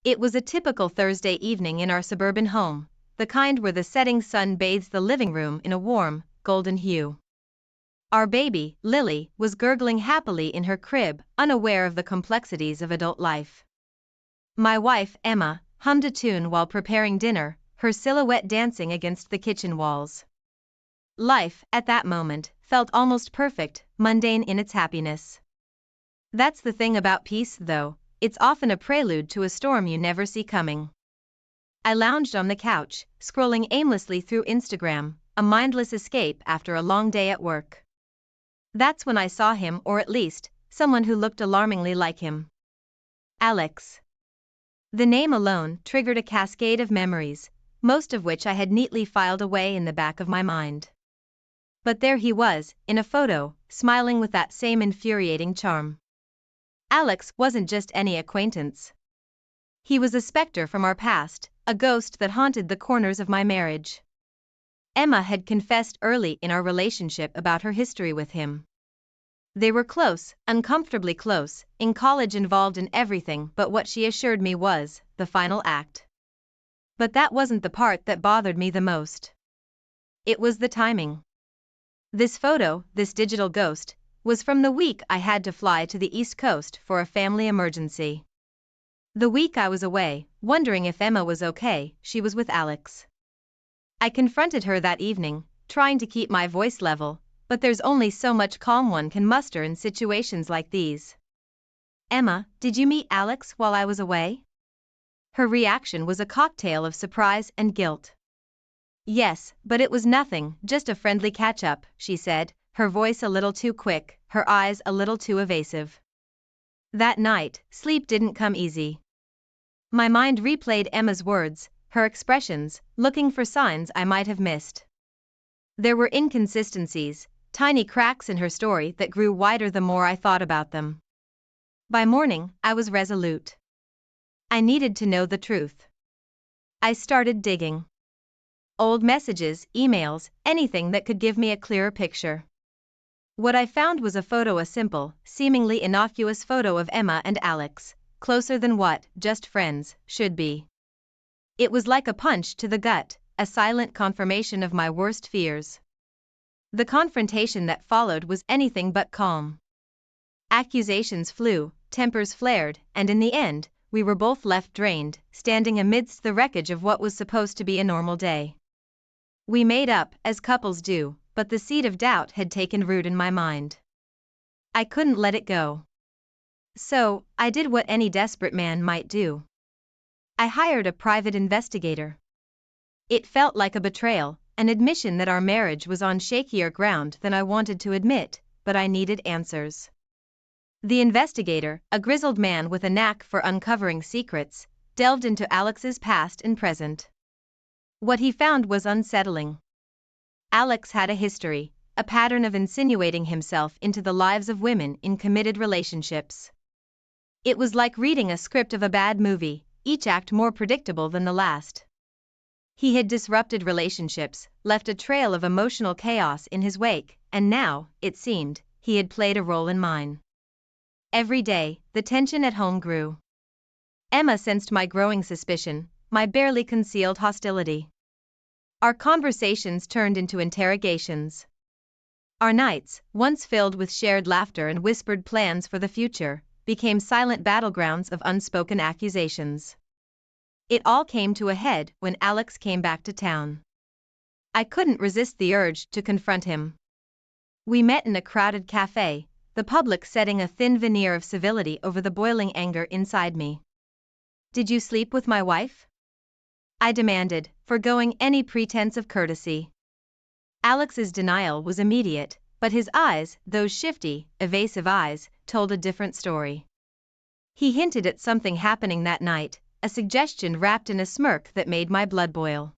It was a typical Thursday evening in our suburban home, the kind where the setting sun bathes the living room in a warm, golden hue. Our baby, Lily, was gurgling happily in her crib, unaware of the complexities of adult life. My wife, Emma, hummed a tune while preparing dinner, her silhouette dancing against the kitchen walls. Life, at that moment, felt almost perfect, mundane in its happiness. That's the thing about peace, though, it's often a prelude to a storm you never see coming. I lounged on the couch, scrolling aimlessly through Instagram, a mindless escape after a long day at work. That's when I saw him, or at least, someone who looked alarmingly like him. Alex. The name alone triggered a cascade of memories, most of which I had neatly filed away in the back of my mind. But there he was, in a photo, smiling with that same infuriating charm. Alex wasn't just any acquaintance. He was a specter from our past, a ghost that haunted the corners of my marriage. Emma had confessed early in our relationship about her history with him. They were close, uncomfortably close, in college, involved in everything but what she assured me was the final act. But that wasn't the part that bothered me the most. It was the timing. This photo, this digital ghost, was from the week I had to fly to the East Coast for a family emergency. The week I was away, wondering if Emma was okay, she was with Alex. I confronted her that evening, trying to keep my voice level, but there's only so much calm one can muster in situations like these. Emma, did you meet Alex while I was away? Her reaction was a cocktail of surprise and guilt. Yes, but it was nothing, just a friendly catch-up, she said, her voice a little too quick, her eyes a little too evasive. That night, sleep didn't come easy. My mind replayed Emma's words, her expressions, looking for signs I might have missed. There were inconsistencies, tiny cracks in her story that grew wider the more I thought about them. By morning, I was resolute. I needed to know the truth. I started digging. Old messages, emails, anything that could give me a clearer picture. What I found was a photo, a simple, seemingly innocuous photo of Emma and Alex, closer than what just friends should be. It was like a punch to the gut, a silent confirmation of my worst fears. The confrontation that followed was anything but calm. Accusations flew, tempers flared, and in the end, we were both left drained, standing amidst the wreckage of what was supposed to be a normal day. We made up, as couples do, but the seed of doubt had taken root in my mind. I couldn't let it go. So, I did what any desperate man might do. I hired a private investigator. It felt like a betrayal, an admission that our marriage was on shakier ground than I wanted to admit, but I needed answers. The investigator, a grizzled man with a knack for uncovering secrets, delved into Alex's past and present. What he found was unsettling. Alex had a history, a pattern of insinuating himself into the lives of women in committed relationships. It was like reading a script of a bad movie, each act more predictable than the last. He had disrupted relationships, left a trail of emotional chaos in his wake, and now, it seemed, he had played a role in mine. Every day, the tension at home grew. Emma sensed my growing suspicion, my barely concealed hostility. Our conversations turned into interrogations. Our nights, once filled with shared laughter and whispered plans for the future, became silent battlegrounds of unspoken accusations. It all came to a head when Alex came back to town. I couldn't resist the urge to confront him. We met in a crowded cafe, the public setting a thin veneer of civility over the boiling anger inside me. Did you sleep with my wife? I demanded, forgoing any pretense of courtesy. Alex's denial was immediate, but his eyes, those shifty, evasive eyes, told a different story. He hinted at something happening that night, a suggestion wrapped in a smirk that made my blood boil.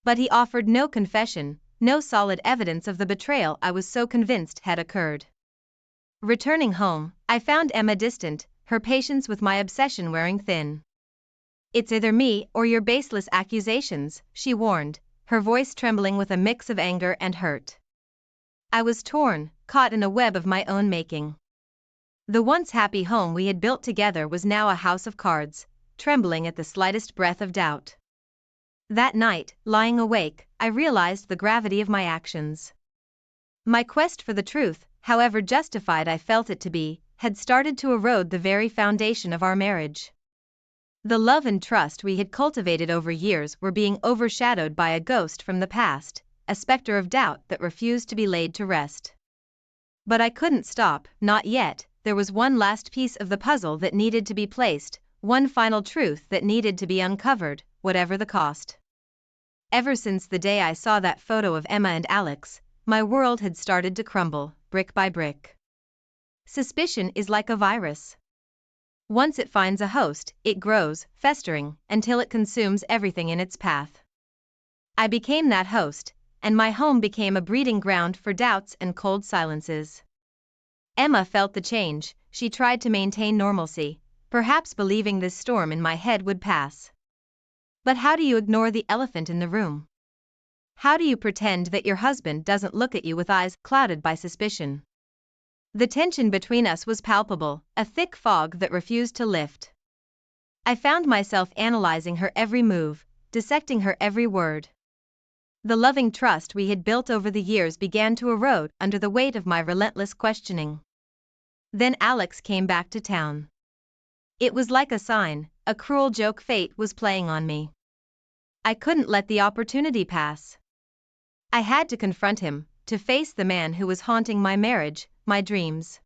But he offered no confession, no solid evidence of the betrayal I was so convinced had occurred. Returning home, I found Emma distant, her patience with my obsession wearing thin. It's either me or your baseless accusations, she warned, her voice trembling with a mix of anger and hurt. I was torn, caught in a web of my own making. The once happy home we had built together was now a house of cards, trembling at the slightest breath of doubt. That night, lying awake, I realized the gravity of my actions. My quest for the truth, however justified I felt it to be, had started to erode the very foundation of our marriage. The love and trust we had cultivated over years were being overshadowed by a ghost from the past, a specter of doubt that refused to be laid to rest. But I couldn't stop, not yet. There was one last piece of the puzzle that needed to be placed, one final truth that needed to be uncovered, whatever the cost. Ever since the day I saw that photo of Emma and Alex, my world had started to crumble, brick by brick. Suspicion is like a virus. Once it finds a host, it grows, festering, until it consumes everything in its path. I became that host, and my home became a breeding ground for doubts and cold silences. Emma felt the change. She tried to maintain normalcy, perhaps believing this storm in my head would pass. But how do you ignore the elephant in the room? How do you pretend that your husband doesn't look at you with eyes clouded by suspicion? The tension between us was palpable, a thick fog that refused to lift. I found myself analyzing her every move, dissecting her every word. The loving trust we had built over the years began to erode under the weight of my relentless questioning. Then Alex came back to town. It was like a sign, a cruel joke fate was playing on me. I couldn't let the opportunity pass. I had to confront him, to face the man who was haunting my marriage, my dreams.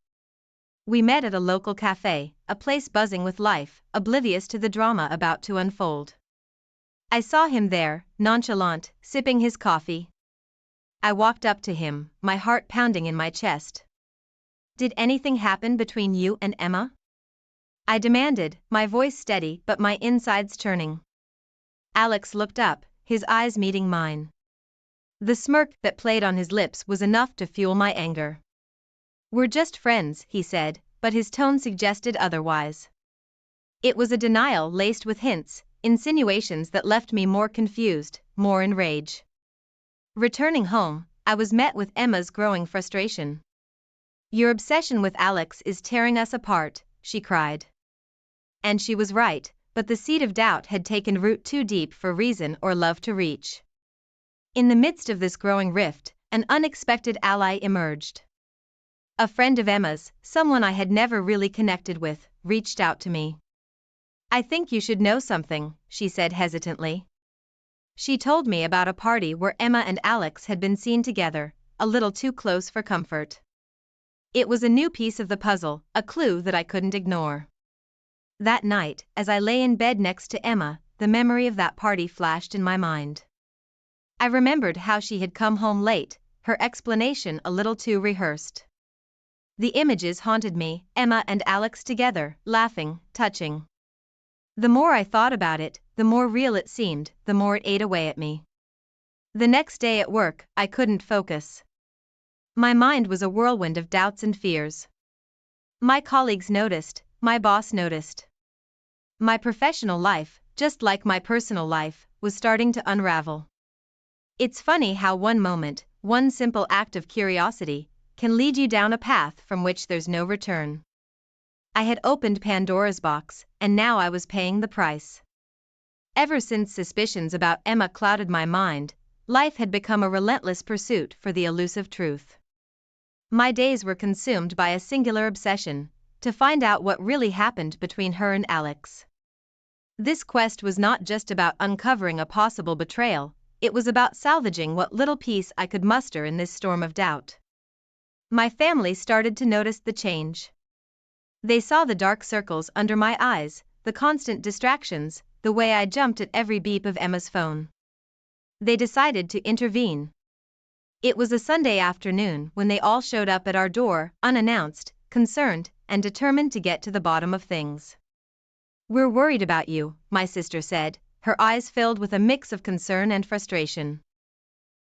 We met at a local cafe, a place buzzing with life, oblivious to the drama about to unfold. I saw him there, nonchalant, sipping his coffee. I walked up to him, my heart pounding in my chest. "Did anything happen between you and Emma?" I demanded, my voice steady but my insides churning. Alex looked up, his eyes meeting mine. The smirk that played on his lips was enough to fuel my anger. "We're just friends," he said, but his tone suggested otherwise. It was a denial laced with hints, insinuations that left me more confused, more enraged. Returning home, I was met with Emma's growing frustration. "Your obsession with Alex is tearing us apart," she cried. And she was right, but the seed of doubt had taken root too deep for reason or love to reach. In the midst of this growing rift, an unexpected ally emerged. A friend of Emma's, someone I had never really connected with, reached out to me. "I think you should know something," she said hesitantly. She told me about a party where Emma and Alex had been seen together, a little too close for comfort. It was a new piece of the puzzle, a clue that I couldn't ignore. That night, as I lay in bed next to Emma, the memory of that party flashed in my mind. I remembered how she had come home late, her explanation a little too rehearsed. The images haunted me, Emma and Alex together, laughing, touching. The more I thought about it, the more real it seemed, the more it ate away at me. The next day at work, I couldn't focus. My mind was a whirlwind of doubts and fears. My colleagues noticed, my boss noticed. My professional life, just like my personal life, was starting to unravel. It's funny how one moment, one simple act of curiosity, can lead you down a path from which there's no return. I had opened Pandora's box, and now I was paying the price. Ever since suspicions about Emma clouded my mind, life had become a relentless pursuit for the elusive truth. My days were consumed by a singular obsession, to find out what really happened between her and Alex. This quest was not just about uncovering a possible betrayal, it was about salvaging what little peace I could muster in this storm of doubt. My family started to notice the change. They saw the dark circles under my eyes, the constant distractions, the way I jumped at every beep of Emma's phone. They decided to intervene. It was a Sunday afternoon when they all showed up at our door, unannounced, concerned, and determined to get to the bottom of things. "We're worried about you," my sister said, her eyes filled with a mix of concern and frustration.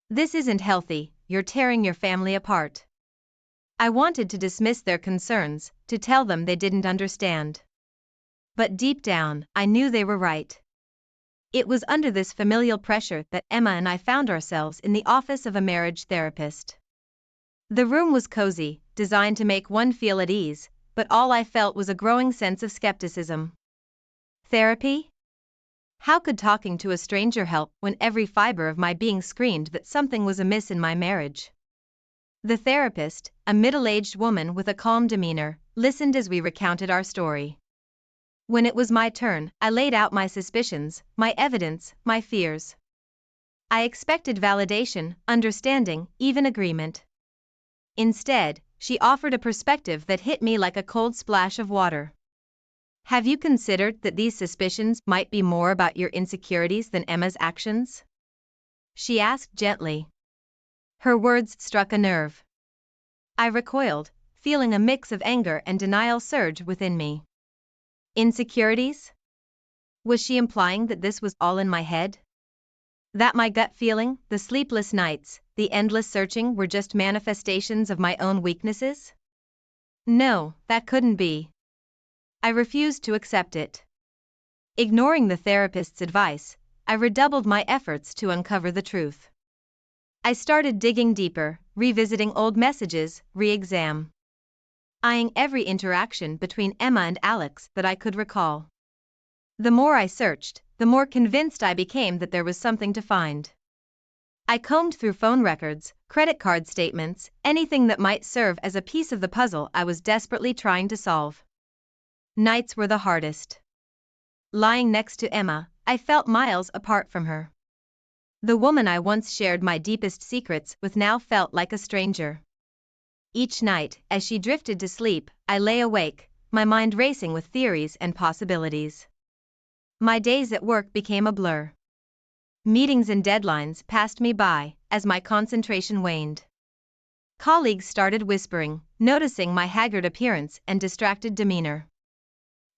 "This isn't healthy, you're tearing your family apart." I wanted to dismiss their concerns, to tell them they didn't understand. But deep down, I knew they were right. It was under this familial pressure that Emma and I found ourselves in the office of a marriage therapist. The room was cozy, designed to make one feel at ease, but all I felt was a growing sense of skepticism. Therapy? How could talking to a stranger help when every fiber of my being screamed that something was amiss in my marriage? The therapist, a middle-aged woman with a calm demeanor, listened as we recounted our story. When it was my turn, I laid out my suspicions, my evidence, my fears. I expected validation, understanding, even agreement. Instead, she offered a perspective that hit me like a cold splash of water. Have you considered that these suspicions might be more about your insecurities than Emma's actions? She asked gently. Her words struck a nerve. I recoiled, feeling a mix of anger and denial surge within me. Insecurities? Was she implying that this was all in my head? That my gut feeling, the sleepless nights, the endless searching were just manifestations of my own weaknesses? No, that couldn't be. I refused to accept it. Ignoring the therapist's advice, I redoubled my efforts to uncover the truth. I started digging deeper, revisiting old messages, re-examining every interaction between Emma and Alex that I could recall. The more I searched, the more convinced I became that there was something to find. I combed through phone records, credit card statements, anything that might serve as a piece of the puzzle I was desperately trying to solve. Nights were the hardest. Lying next to Emma, I felt miles apart from her. The woman I once shared my deepest secrets with now felt like a stranger. Each night, as she drifted to sleep, I lay awake, my mind racing with theories and possibilities. My days at work became a blur. Meetings and deadlines passed me by as my concentration waned. Colleagues started whispering, noticing my haggard appearance and distracted demeanor.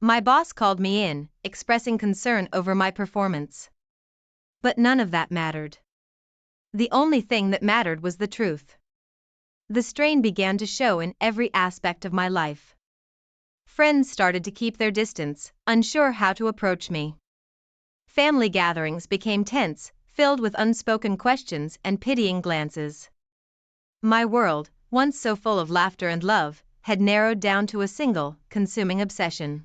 My boss called me in, expressing concern over my performance. But none of that mattered. The only thing that mattered was the truth. The strain began to show in every aspect of my life. Friends started to keep their distance, unsure how to approach me. Family gatherings became tense, filled with unspoken questions and pitying glances. My world, once so full of laughter and love, had narrowed down to a single, consuming obsession.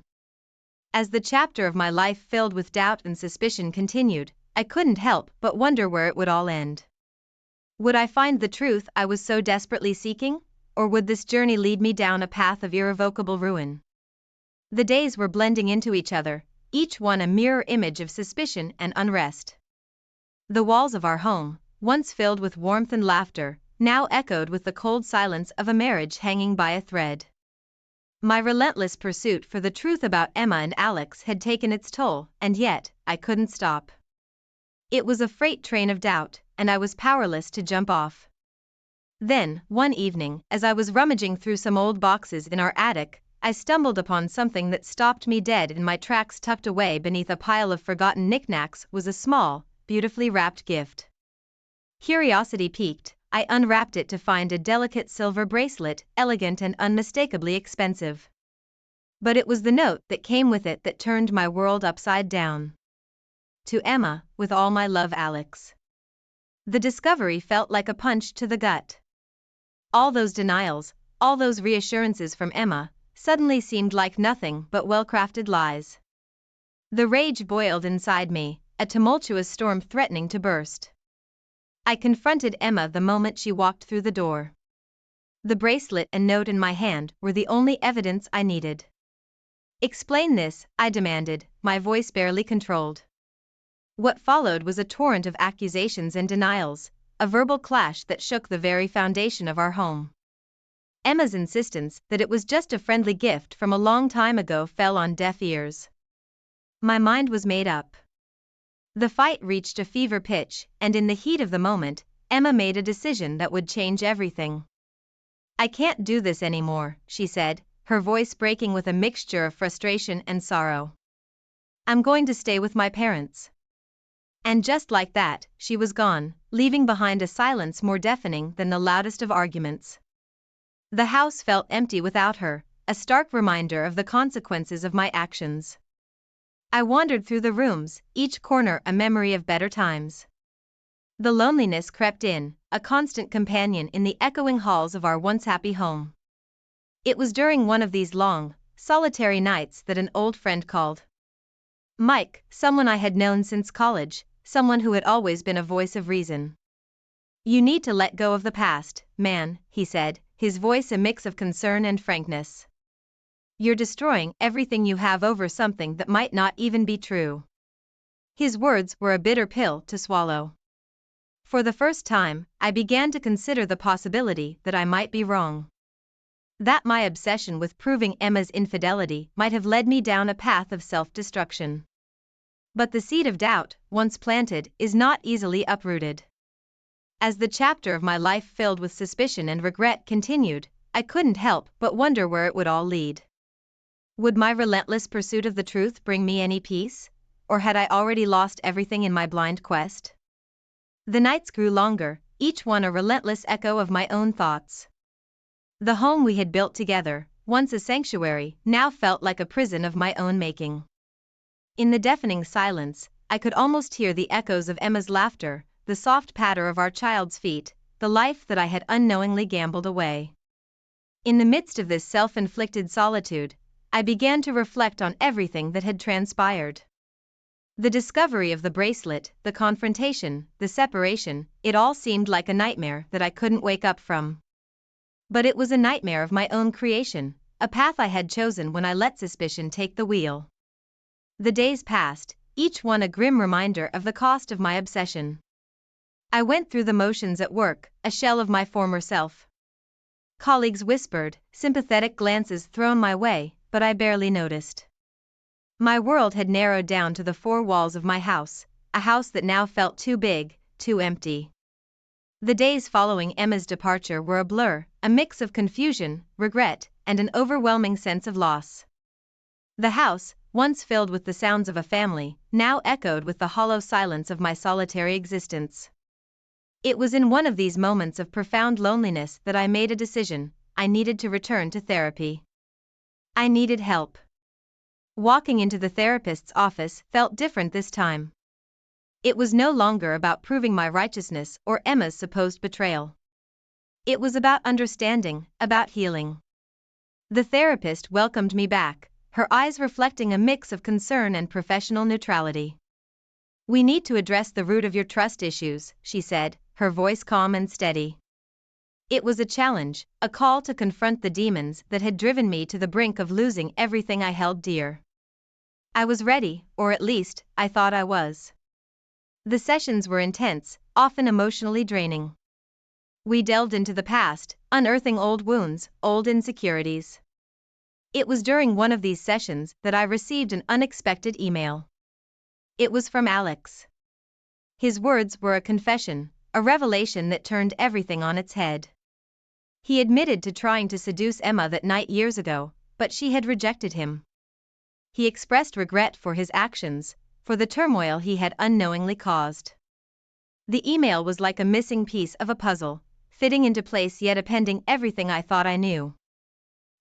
As the chapter of my life filled with doubt and suspicion continued, I couldn't help but wonder where it would all end. Would I find the truth I was so desperately seeking, or would this journey lead me down a path of irrevocable ruin? The days were blending into each other, each one a mirror image of suspicion and unrest. The walls of our home, once filled with warmth and laughter, now echoed with the cold silence of a marriage hanging by a thread. My relentless pursuit for the truth about Emma and Alex had taken its toll, and yet, I couldn't stop. It was a freight train of doubt, and I was powerless to jump off. Then, one evening, as I was rummaging through some old boxes in our attic, I stumbled upon something that stopped me dead in my tracks. Tucked away beneath a pile of forgotten knickknacks was a small, beautifully wrapped gift. Curiosity piqued, I unwrapped it to find a delicate silver bracelet, elegant and unmistakably expensive. But it was the note that came with it that turned my world upside down. To Emma, with all my love, Alex. The discovery felt like a punch to the gut. All those denials, all those reassurances from Emma, suddenly seemed like nothing but well-crafted lies. The rage boiled inside me, a tumultuous storm threatening to burst. I confronted Emma the moment she walked through the door. The bracelet and note in my hand were the only evidence I needed. Explain this, I demanded, my voice barely controlled. What followed was a torrent of accusations and denials, a verbal clash that shook the very foundation of our home. Emma's insistence that it was just a friendly gift from a long time ago fell on deaf ears. My mind was made up. The fight reached a fever pitch, and in the heat of the moment, Emma made a decision that would change everything. I can't do this anymore, she said, her voice breaking with a mixture of frustration and sorrow. I'm going to stay with my parents. And just like that, she was gone, leaving behind a silence more deafening than the loudest of arguments. The house felt empty without her, a stark reminder of the consequences of my actions. I wandered through the rooms, each corner a memory of better times. The loneliness crept in, a constant companion in the echoing halls of our once happy home. It was during one of these long, solitary nights that an old friend called. Mike, someone I had known since college, someone who had always been a voice of reason. You need to let go of the past, man, he said, his voice a mix of concern and frankness. You're destroying everything you have over something that might not even be true. His words were a bitter pill to swallow. For the first time, I began to consider the possibility that I might be wrong. That my obsession with proving Emma's infidelity might have led me down a path of self-destruction. But the seed of doubt, once planted, is not easily uprooted. As the chapter of my life filled with suspicion and regret continued, I couldn't help but wonder where it would all lead. Would my relentless pursuit of the truth bring me any peace? Or had I already lost everything in my blind quest? The nights grew longer, each one a relentless echo of my own thoughts. The home we had built together, once a sanctuary, now felt like a prison of my own making. In the deafening silence, I could almost hear the echoes of Emma's laughter, the soft patter of our child's feet, the life that I had unknowingly gambled away. In the midst of this self-inflicted solitude, I began to reflect on everything that had transpired. The discovery of the bracelet, the confrontation, the separation, it all seemed like a nightmare that I couldn't wake up from. But it was a nightmare of my own creation, a path I had chosen when I let suspicion take the wheel. The days passed, each one a grim reminder of the cost of my obsession. I went through the motions at work, a shell of my former self. Colleagues whispered, sympathetic glances thrown my way, but I barely noticed. My world had narrowed down to the four walls of my house, a house that now felt too big, too empty. The days following Emma's departure were a blur, a mix of confusion, regret, and an overwhelming sense of loss. The house, once filled with the sounds of a family, now echoed with the hollow silence of my solitary existence. It was in one of these moments of profound loneliness that I made a decision: I needed to return to therapy. I needed help. Walking into the therapist's office felt different this time. It was no longer about proving my righteousness or Emma's supposed betrayal. It was about understanding, about healing. The therapist welcomed me back, her eyes reflecting a mix of concern and professional neutrality. We need to address the root of your trust issues, she said, her voice calm and steady. It was a challenge, a call to confront the demons that had driven me to the brink of losing everything I held dear. I was ready, or at least, I thought I was. The sessions were intense, often emotionally draining. We delved into the past, unearthing old wounds, old insecurities. It was during one of these sessions that I received an unexpected email. It was from Alex. His words were a confession, a revelation that turned everything on its head. He admitted to trying to seduce Emma that night years ago, but she had rejected him. He expressed regret for his actions, for the turmoil he had unknowingly caused. The email was like a missing piece of a puzzle, fitting into place yet appending everything I thought I knew.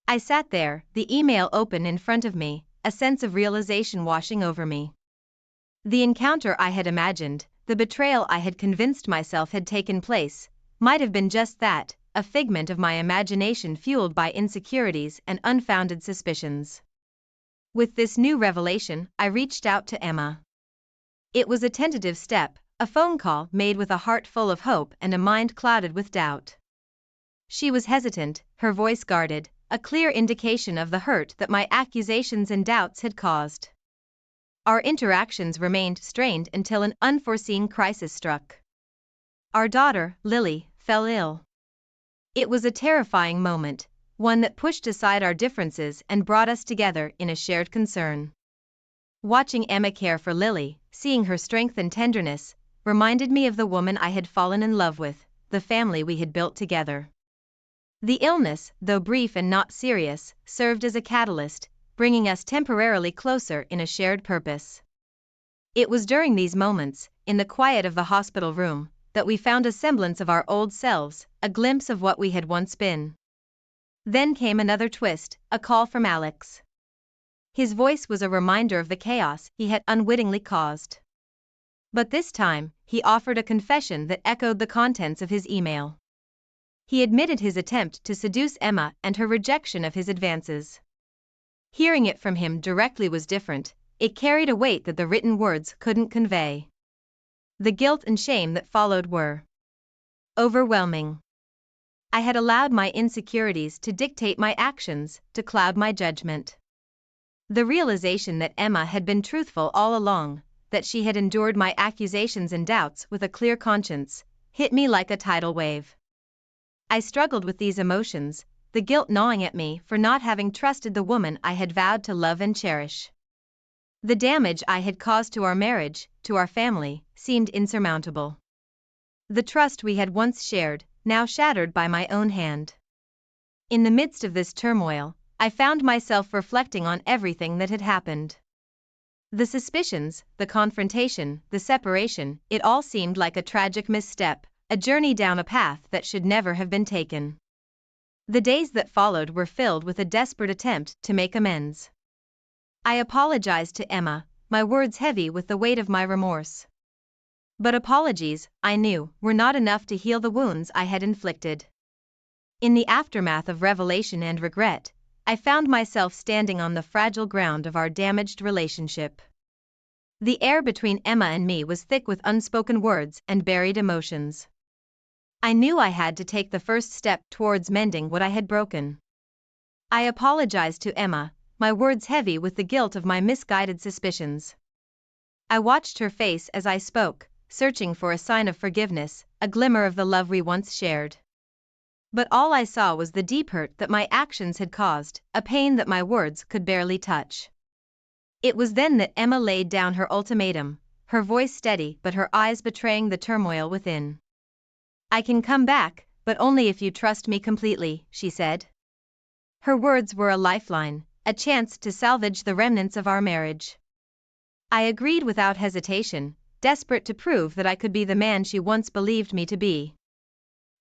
I sat there, the email open in front of me, a sense of realization washing over me. The encounter I had imagined, the betrayal I had convinced myself had taken place, might have been just that, a figment of my imagination fueled by insecurities and unfounded suspicions. With this new revelation, I reached out to Emma. It was a tentative step, a phone call made with a heart full of hope and a mind clouded with doubt. She was hesitant, her voice guarded, a clear indication of the hurt that my accusations and doubts had caused. Our interactions remained strained until an unforeseen crisis struck. Our daughter, Lily, fell ill. It was a terrifying moment, one that pushed aside our differences and brought us together in a shared concern. Watching Emma care for Lily, seeing her strength and tenderness, reminded me of the woman I had fallen in love with, the family we had built together. The illness, though brief and not serious, served as a catalyst, bringing us temporarily closer in a shared purpose. It was during these moments, in the quiet of the hospital room, that we found a semblance of our old selves, a glimpse of what we had once been. Then came another twist, a call from Alex. His voice was a reminder of the chaos he had unwittingly caused. But this time, he offered a confession that echoed the contents of his email. He admitted his attempt to seduce Emma and her rejection of his advances. Hearing it from him directly was different. it carried a weight that the written words couldn't convey. The guilt and shame that followed were overwhelming. I had allowed my insecurities to dictate my actions, to cloud my judgment. The realization that Emma had been truthful all along, that she had endured my accusations and doubts with a clear conscience, hit me like a tidal wave. I struggled with these emotions, the guilt gnawing at me for not having trusted the woman I had vowed to love and cherish. The damage I had caused to our marriage, to our family, seemed insurmountable. The trust we had once shared, now shattered by my own hand. In the midst of this turmoil, I found myself reflecting on everything that had happened. The suspicions, the confrontation, the separation, it all seemed like a tragic misstep, a journey down a path that should never have been taken. The days that followed were filled with a desperate attempt to make amends. I apologized to Emma, my words heavy with the weight of my remorse. But apologies, I knew, were not enough to heal the wounds I had inflicted. In the aftermath of revelation and regret, I found myself standing on the fragile ground of our damaged relationship. The air between Emma and me was thick with unspoken words and buried emotions. I knew I had to take the first step towards mending what I had broken. I apologized to Emma, my words heavy with the guilt of my misguided suspicions. I watched her face as I spoke, searching for a sign of forgiveness, a glimmer of the love we once shared. But all I saw was the deep hurt that my actions had caused, a pain that my words could barely touch. It was then that Emma laid down her ultimatum, her voice steady but her eyes betraying the turmoil within. "I can come back, but only if you trust me completely," she said. Her words were a lifeline, a chance to salvage the remnants of our marriage. I agreed without hesitation, desperate to prove that I could be the man she once believed me to be.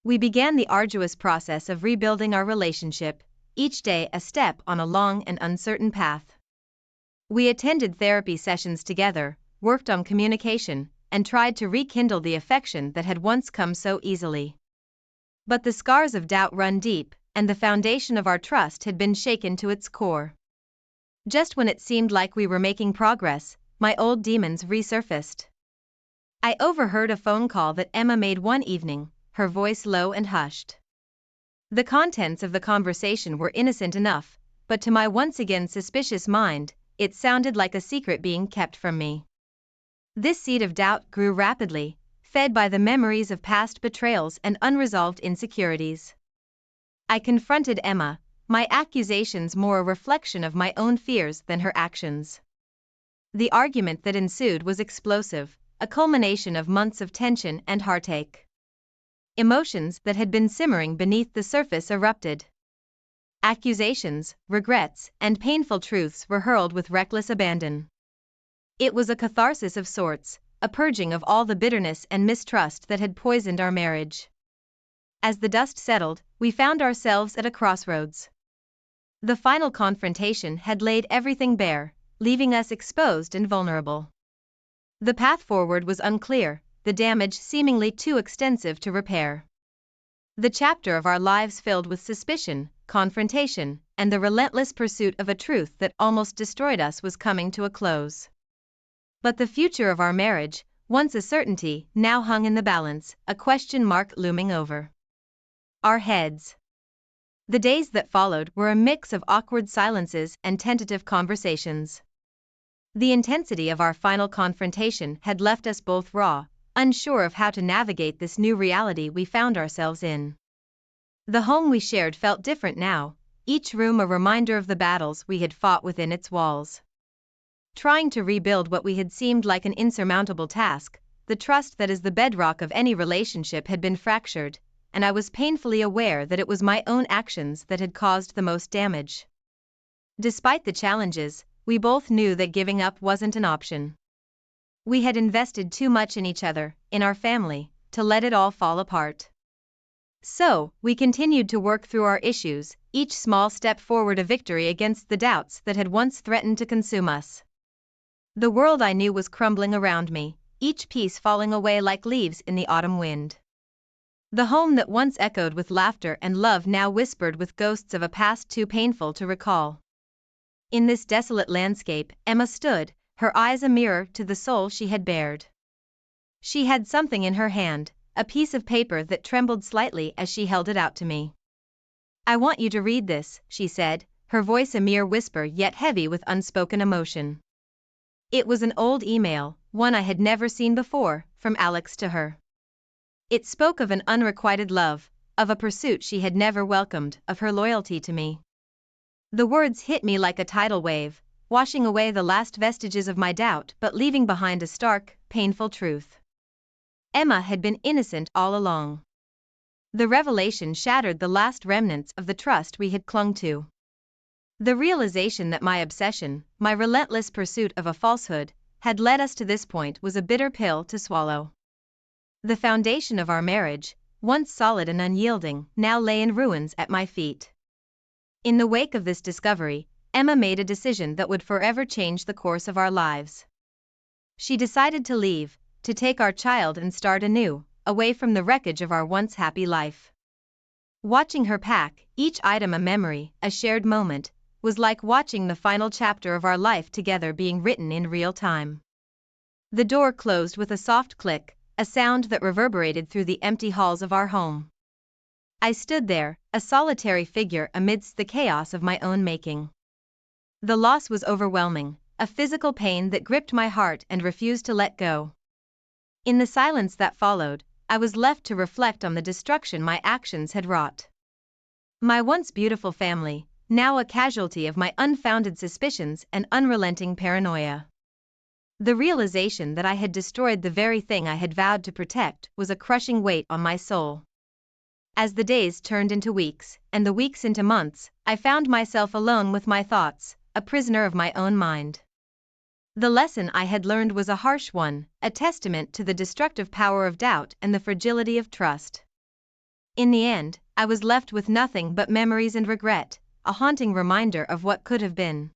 We began the arduous process of rebuilding our relationship, each day a step on a long and uncertain path. We attended therapy sessions together, worked on communication, and tried to rekindle the affection that had once come so easily. But the scars of doubt run deep, and the foundation of our trust had been shaken to its core. Just when it seemed like we were making progress, my old demons resurfaced. I overheard a phone call that Emma made one evening, her voice low and hushed. The contents of the conversation were innocent enough, but to my once again suspicious mind, it sounded like a secret being kept from me. This seed of doubt grew rapidly, fed by the memories of past betrayals and unresolved insecurities. I confronted Emma, my accusations more a reflection of my own fears than her actions. The argument that ensued was explosive, a culmination of months of tension and heartache. Emotions that had been simmering beneath the surface erupted. Accusations, regrets, and painful truths were hurled with reckless abandon. It was a catharsis of sorts, a purging of all the bitterness and mistrust that had poisoned our marriage. As the dust settled, we found ourselves at a crossroads. The final confrontation had laid everything bare, leaving us exposed and vulnerable. The path forward was unclear, the damage seemingly too extensive to repair. The chapter of our lives filled with suspicion, confrontation, and the relentless pursuit of a truth that almost destroyed us was coming to a close. But the future of our marriage, once a certainty, now hung in the balance, a question mark looming over our heads. The days that followed were a mix of awkward silences and tentative conversations. The intensity of our final confrontation had left us both raw, unsure of how to navigate this new reality we found ourselves in. The home we shared felt different now, each room a reminder of the battles we had fought within its walls. Trying to rebuild what we had seemed like an insurmountable task, the trust that is the bedrock of any relationship had been fractured, and I was painfully aware that it was my own actions that had caused the most damage. Despite the challenges, we both knew that giving up wasn't an option. We had invested too much in each other, in our family, to let it all fall apart. So, we continued to work through our issues, each small step forward a victory against the doubts that had once threatened to consume us. The world I knew was crumbling around me, each piece falling away like leaves in the autumn wind. The home that once echoed with laughter and love now whispered with ghosts of a past too painful to recall. In this desolate landscape, Emma stood, her eyes a mirror to the soul she had bared. She had something in her hand, a piece of paper that trembled slightly as she held it out to me. "I want you to read this," she said, her voice a mere whisper yet heavy with unspoken emotion. It was an old email, one I had never seen before, from Alex to her. It spoke of an unrequited love, of a pursuit she had never welcomed, of her loyalty to me. The words hit me like a tidal wave, washing away the last vestiges of my doubt but leaving behind a stark, painful truth. Emma had been innocent all along. The revelation shattered the last remnants of the trust we had clung to. The realization that my obsession, my relentless pursuit of a falsehood, had led us to this point was a bitter pill to swallow. The foundation of our marriage, once solid and unyielding, now lay in ruins at my feet. In the wake of this discovery, Emma made a decision that would forever change the course of our lives. She decided to leave, to take our child and start anew, away from the wreckage of our once happy life. Watching her pack, each item a memory, a shared moment, was like watching the final chapter of our life together being written in real time. The door closed with a soft click, a sound that reverberated through the empty halls of our home. I stood there, a solitary figure amidst the chaos of my own making. The loss was overwhelming, a physical pain that gripped my heart and refused to let go. In the silence that followed, I was left to reflect on the destruction my actions had wrought. My once beautiful family, now a casualty of my unfounded suspicions and unrelenting paranoia. The realization that I had destroyed the very thing I had vowed to protect was a crushing weight on my soul. As the days turned into weeks, and the weeks into months, I found myself alone with my thoughts, a prisoner of my own mind. The lesson I had learned was a harsh one, a testament to the destructive power of doubt and the fragility of trust. In the end, I was left with nothing but memories and regret, a haunting reminder of what could have been.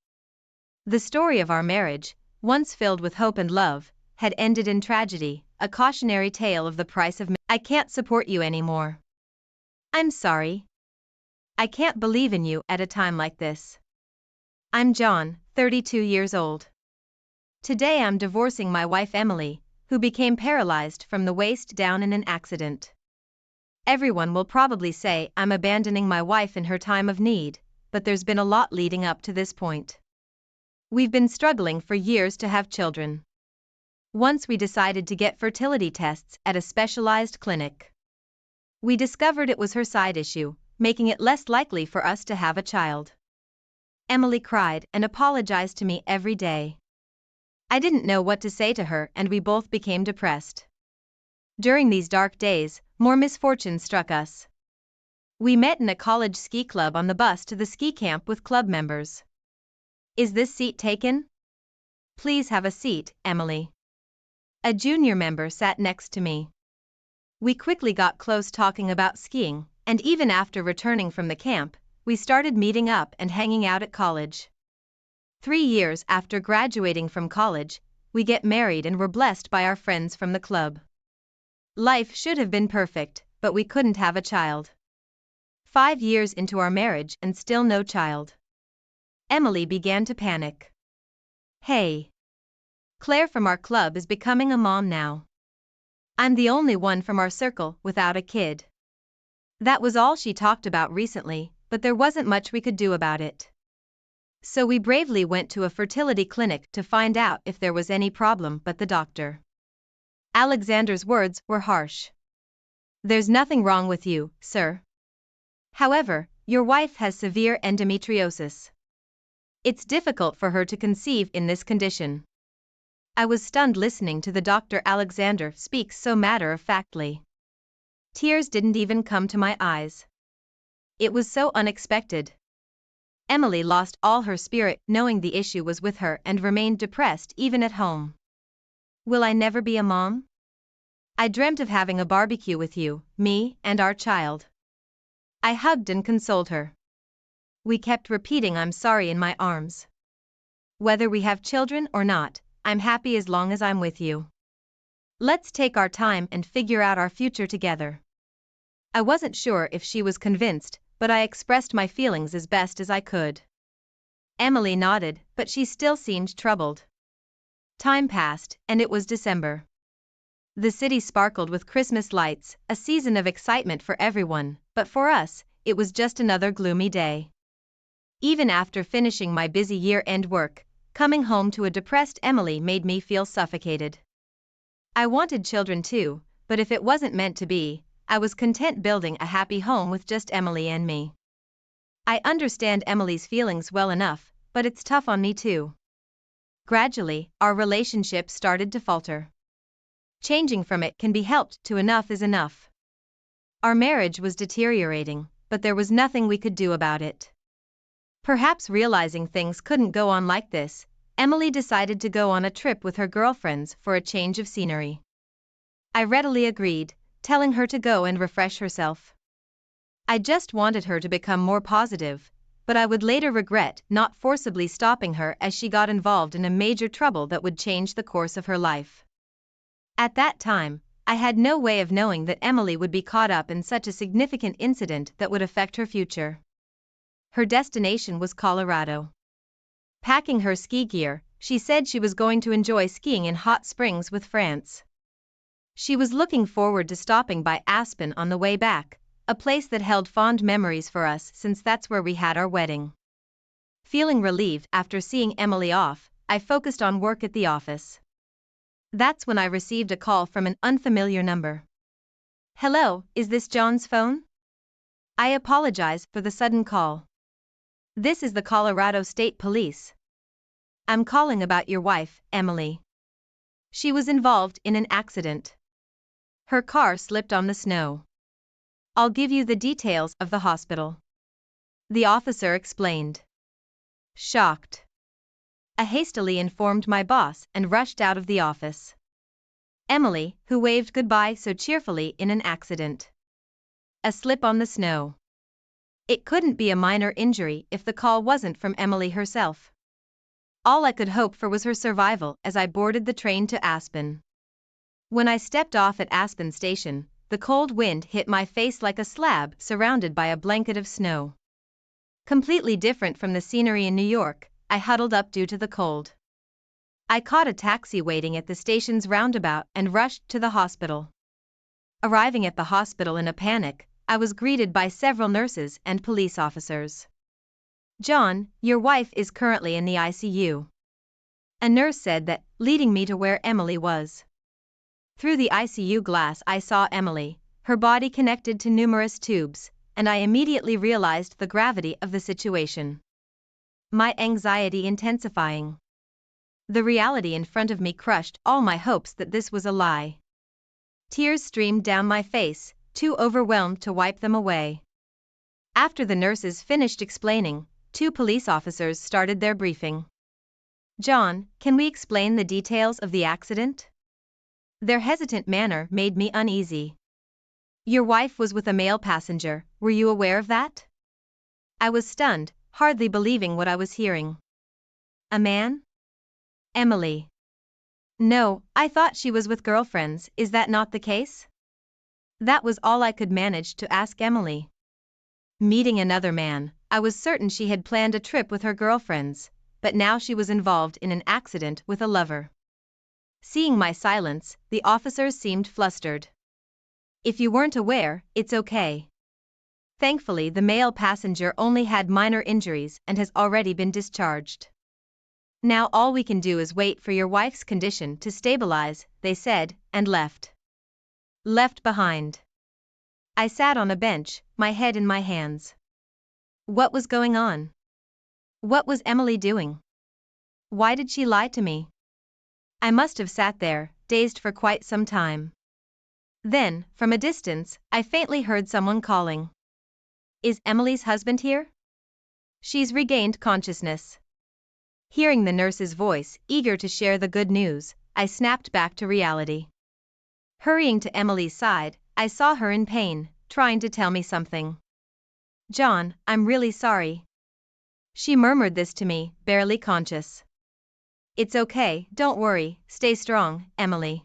The story of our marriage, once filled with hope and love, had ended in tragedy, a cautionary tale of the price of I can't support you anymore. I'm sorry. I can't believe in you at a time like this. I'm John, 32 years old. Today I'm divorcing my wife Emily, who became paralyzed from the waist down in an accident. Everyone will probably say I'm abandoning my wife in her time of need, but there's been a lot leading up to this point. We've been struggling for years to have children. Once we decided to get fertility tests at a specialized clinic. We discovered it was her side issue, making it less likely for us to have a child. Emily cried and apologized to me every day. I didn't know what to say to her and we both became depressed. During these dark days, more misfortune struck us. We met in a college ski club on the bus to the ski camp with club members. Is this seat taken? Please have a seat, Emily. A junior member sat next to me. We quickly got close talking about skiing, and even after returning from the camp, we started meeting up and hanging out at college. 3 years after graduating from college, we get married and were blessed by our friends from the club. Life should have been perfect, but we couldn't have a child. 5 years into our marriage and still no child. Emily began to panic. Hey. Claire from our club is becoming a mom now. I'm the only one from our circle without a kid. That was all she talked about recently, but there wasn't much we could do about it. So we bravely went to a fertility clinic to find out if there was any problem, but the doctor. Alexander's words were harsh. There's nothing wrong with you, sir. However, your wife has severe endometriosis. It's difficult for her to conceive in this condition. I was stunned listening to the Dr. Alexander speak so matter-of-factly. Tears didn't even come to my eyes. It was so unexpected. Emily lost all her spirit knowing the issue was with her and remained depressed even at home. Will I never be a mom? I dreamt of having a barbecue with you, me, and our child. I hugged and consoled her. We kept repeating I'm sorry in my arms. Whether we have children or not, I'm happy as long as I'm with you. Let's take our time and figure out our future together. I wasn't sure if she was convinced, but I expressed my feelings as best as I could. Emily nodded, but she still seemed troubled. Time passed, and it was December. The city sparkled with Christmas lights, a season of excitement for everyone, but for us, it was just another gloomy day. Even after finishing my busy year-end work, coming home to a depressed Emily made me feel suffocated. I wanted children too, but if it wasn't meant to be, I was content building a happy home with just Emily and me. I understand Emily's feelings well enough, but it's tough on me too. Gradually, our relationship started to falter. Changing from it can be helped to enough is enough. Our marriage was deteriorating, but there was nothing we could do about it. Perhaps realizing things couldn't go on like this, Emily decided to go on a trip with her girlfriends for a change of scenery. I readily agreed, telling her to go and refresh herself. I just wanted her to become more positive, but I would later regret not forcibly stopping her as she got involved in a major trouble that would change the course of her life. At that time, I had no way of knowing that Emily would be caught up in such a significant incident that would affect her future. Her destination was Colorado. Packing her ski gear, she said she was going to enjoy skiing in hot springs with France. She was looking forward to stopping by Aspen on the way back, a place that held fond memories for us since that's where we had our wedding. Feeling relieved after seeing Emily off, I focused on work at the office. That's when I received a call from an unfamiliar number. Hello, is this John's phone? I apologize for the sudden call. This is the Colorado State Police. I'm calling about your wife, Emily. She was involved in an accident. Her car slipped on the snow. I'll give you the details of the hospital. The officer explained. Shocked, I hastily informed my boss and rushed out of the office. Emily, who waved goodbye so cheerfully in an accident. A slip on the snow. It couldn't be a minor injury if the call wasn't from Emily herself. All I could hope for was her survival as I boarded the train to Aspen. When I stepped off at Aspen Station, the cold wind hit my face like a slab surrounded by a blanket of snow. Completely different from the scenery in New York, I huddled up due to the cold. I caught a taxi waiting at the station's roundabout and rushed to the hospital. Arriving at the hospital in a panic, I was greeted by several nurses and police officers. John, your wife is currently in the ICU. A nurse said that, leading me to where Emily was. Through the ICU glass I saw Emily, her body connected to numerous tubes, and I immediately realized the gravity of the situation. My anxiety intensifying. The reality in front of me crushed all my hopes that this was a lie. Tears streamed down my face, too overwhelmed to wipe them away. After the nurses finished explaining, 2 police officers started their briefing. John, can we explain the details of the accident? Their hesitant manner made me uneasy. Your wife was with a male passenger, were you aware of that? I was stunned, hardly believing what I was hearing. A man? Emily. No, I thought she was with girlfriends, is that not the case? That was all I could manage to ask Emily. Meeting another man, I was certain she had planned a trip with her girlfriends, but now she was involved in an accident with a lover. Seeing my silence, the officers seemed flustered. If you weren't aware, it's okay. Thankfully, the male passenger only had minor injuries and has already been discharged. Now all we can do is wait for your wife's condition to stabilize, they said, and left. Left behind. I sat on a bench, my head in my hands. What was going on? What was Emily doing? Why did she lie to me? I must have sat there, dazed for quite some time. Then, from a distance, I faintly heard someone calling. Is Emily's husband here? She's regained consciousness. Hearing the nurse's voice, eager to share the good news, I snapped back to reality. Hurrying to Emily's side, I saw her in pain, trying to tell me something. John, I'm really sorry. She murmured this to me, barely conscious. It's okay, don't worry, stay strong, Emily.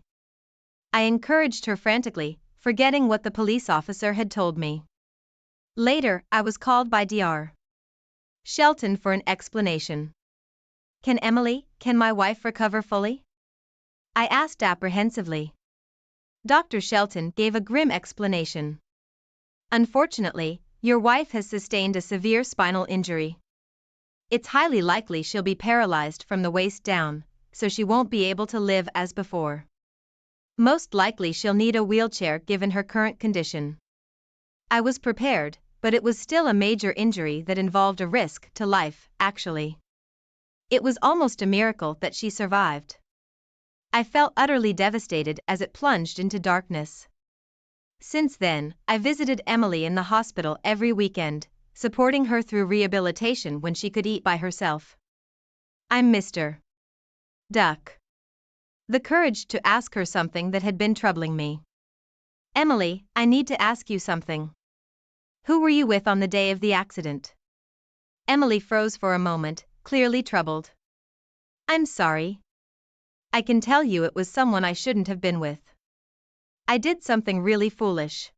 I encouraged her frantically, forgetting what the police officer had told me. Later, I was called by Dr. Shelton for an explanation. Can my wife recover fully? I asked apprehensively. Dr. Shelton gave a grim explanation. Unfortunately, your wife has sustained a severe spinal injury. It's highly likely she'll be paralyzed from the waist down, so she won't be able to live as before. Most likely she'll need a wheelchair given her current condition. I was prepared, but it was still a major injury that involved a risk to life, actually. It was almost a miracle that she survived. I felt utterly devastated as it plunged into darkness. Since then, I visited Emily in the hospital every weekend, supporting her through rehabilitation when she could eat by herself. I'm Mr. Duck. The courage to ask her something that had been troubling me. Emily, I need to ask you something. Who were you with on the day of the accident? Emily froze for a moment, clearly troubled. I'm sorry. I can tell you it was someone I shouldn't have been with. I did something really foolish.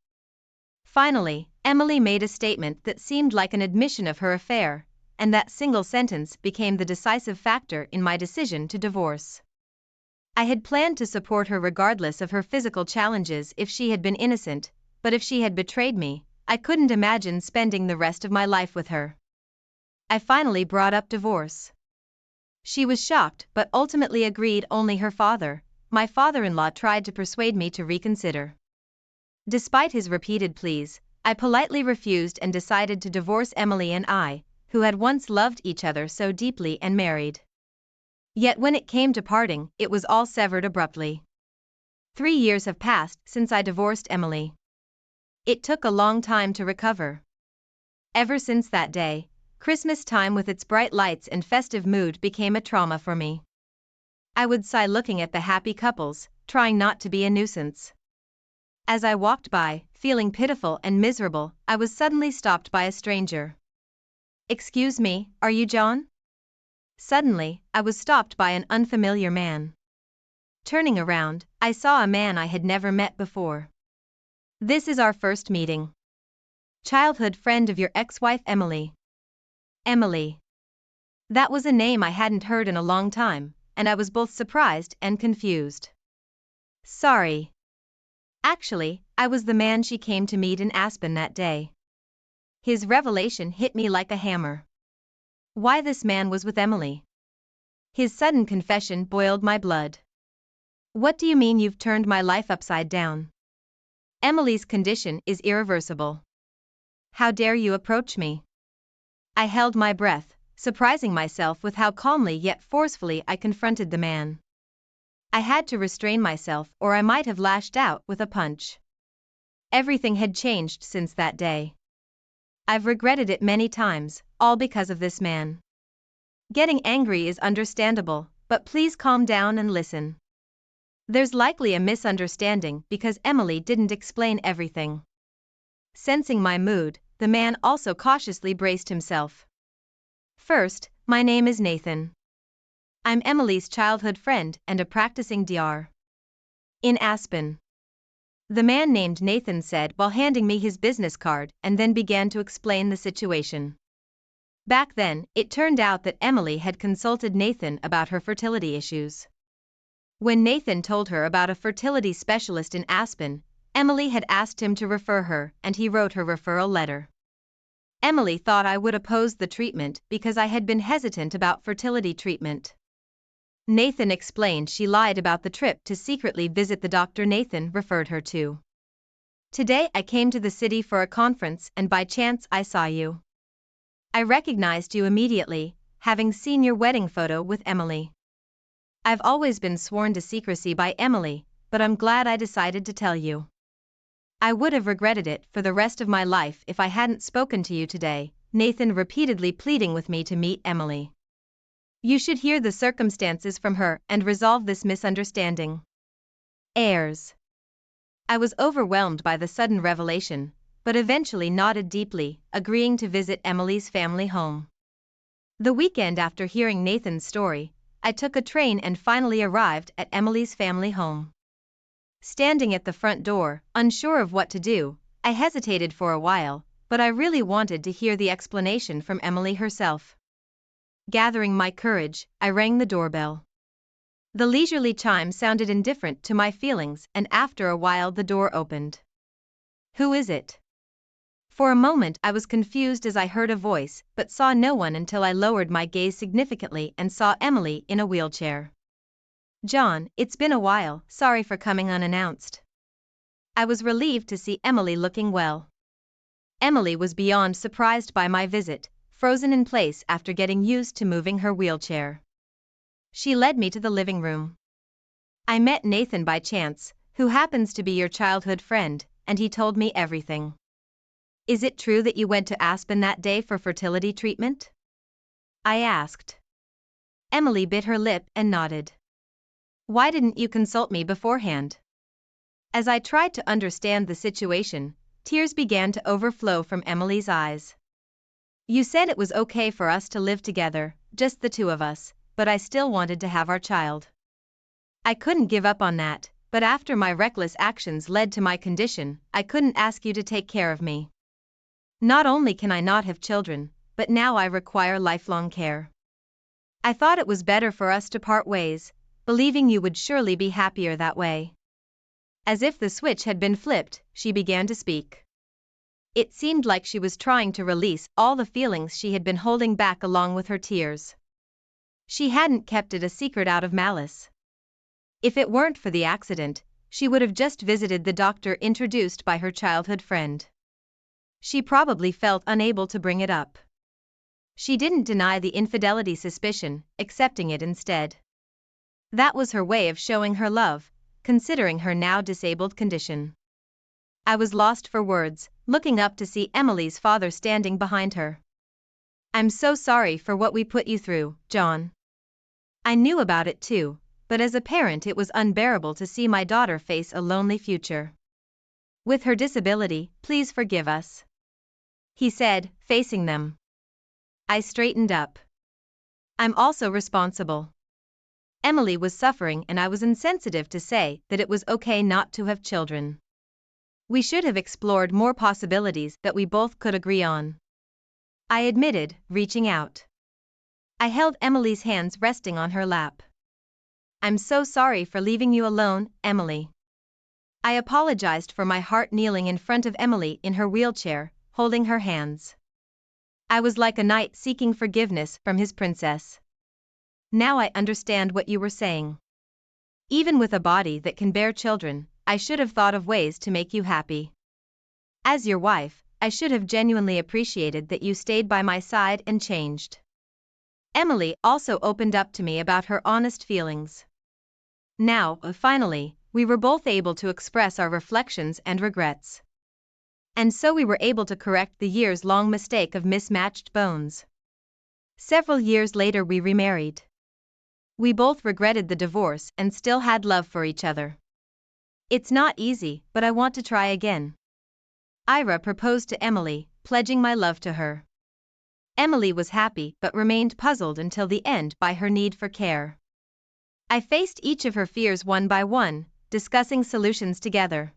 Finally, Emily made a statement that seemed like an admission of her affair, and that single sentence became the decisive factor in my decision to divorce. I had planned to support her regardless of her physical challenges if she had been innocent, but if she had betrayed me, I couldn't imagine spending the rest of my life with her. I finally brought up divorce. She was shocked but ultimately agreed. Only her father, my father-in-law, tried to persuade me to reconsider. Despite his repeated pleas, I politely refused and decided to divorce Emily and I, who had once loved each other so deeply and married. Yet when it came to parting, it was all severed abruptly. 3 years have passed since I divorced Emily. It took a long time to recover. Ever since that day, Christmas time with its bright lights and festive mood became a trauma for me. I would sigh looking at the happy couples, trying not to be a nuisance. As I walked by, feeling pitiful and miserable, I was suddenly stopped by a stranger. Excuse me, are you John? Suddenly, I was stopped by an unfamiliar man. Turning around, I saw a man I had never met before. This is our first meeting. Childhood friend of your ex-wife Emily. Emily. That was a name I hadn't heard in a long time, and I was both surprised and confused. Sorry. Actually, I was the man she came to meet in Aspen that day. His revelation hit me like a hammer. Why this man was with Emily? His sudden confession boiled my blood. What do you mean you've turned my life upside down? Emily's condition is irreversible. How dare you approach me? I held my breath, surprising myself with how calmly yet forcefully I confronted the man. I had to restrain myself or I might have lashed out with a punch. Everything had changed since that day. I've regretted it many times, all because of this man. Getting angry is understandable, but please calm down and listen. There's likely a misunderstanding because Emily didn't explain everything. Sensing my mood, the man also cautiously braced himself. First, my name is Nathan. I'm Emily's childhood friend and a practicing DR. In Aspen. The man named Nathan said while handing me his business card and then began to explain the situation. Back then, it turned out that Emily had consulted Nathan about her fertility issues. When Nathan told her about a fertility specialist in Aspen, Emily had asked him to refer her and he wrote her referral letter. Emily thought I would oppose the treatment because I had been hesitant about fertility treatment. Nathan explained she lied about the trip to secretly visit the doctor Nathan referred her to. Today I came to the city for a conference and by chance I saw you. I recognized you immediately, having seen your wedding photo with Emily. I've always been sworn to secrecy by Emily, but I'm glad I decided to tell you. I would have regretted it for the rest of my life if I hadn't spoken to you today, Nathan repeatedly pleading with me to meet Emily. You should hear the circumstances from her and resolve this misunderstanding. Heirs. I was overwhelmed by the sudden revelation, but eventually nodded deeply, agreeing to visit Emily's family home. The weekend after hearing Nathan's story, I took a train and finally arrived at Emily's family home. Standing at the front door, unsure of what to do, I hesitated for a while, but I really wanted to hear the explanation from Emily herself. Gathering my courage, I rang the doorbell. The leisurely chime sounded indifferent to my feelings, and after a while the door opened. "Who is it?" For a moment I was confused as I heard a voice, but saw no one until I lowered my gaze significantly and saw Emily in a wheelchair. "John, it's been a while, sorry for coming unannounced." I was relieved to see Emily looking well. Emily was beyond surprised by my visit, frozen in place after getting used to moving her wheelchair. She led me to the living room. "I met Nathan by chance, who happens to be your childhood friend, and he told me everything." "Is it true that you went to Aspen that day for fertility treatment?" I asked. Emily bit her lip and nodded. "Why didn't you consult me beforehand?" As I tried to understand the situation, tears began to overflow from Emily's eyes. "You said it was okay for us to live together, just the two of us, but I still wanted to have our child. I couldn't give up on that, but after my reckless actions led to my condition, I couldn't ask you to take care of me. Not only can I not have children, but now I require lifelong care. I thought it was better for us to part ways, believing you would surely be happier that way." As if the switch had been flipped, she began to speak. It seemed like she was trying to release all the feelings she had been holding back along with her tears. She hadn't kept it a secret out of malice. If it weren't for the accident, she would have just visited the doctor introduced by her childhood friend. She probably felt unable to bring it up. She didn't deny the infidelity suspicion, accepting it instead. That was her way of showing her love, considering her now disabled condition. I was lost for words, looking up to see Emily's father standing behind her. "I'm so sorry for what we put you through, John. I knew about it too, but as a parent it was unbearable to see my daughter face a lonely future. With her disability, please forgive us," he said, facing them. I straightened up. "I'm also responsible." Emily was suffering and I was insensitive to say that it was okay not to have children. We should have explored more possibilities that we both could agree on. I admitted, reaching out. I held Emily's hands resting on her lap. "I'm so sorry for leaving you alone, Emily." I apologized for my heart kneeling in front of Emily in her wheelchair, holding her hands. I was like a knight seeking forgiveness from his princess. "Now I understand what you were saying. Even with a body that can bear children, I should have thought of ways to make you happy. As your wife, I should have genuinely appreciated that you stayed by my side and changed." Emily also opened up to me about her honest feelings. Now, finally, we were both able to express our reflections and regrets. And so we were able to correct the years-long mistake of mismatched bones. Several years later we remarried. We both regretted the divorce and still had love for each other. "It's not easy, but I want to try again." Ira proposed to Emily, pledging my love to her. Emily was happy but remained puzzled until the end by her need for care. I faced each of her fears one by one, discussing solutions together.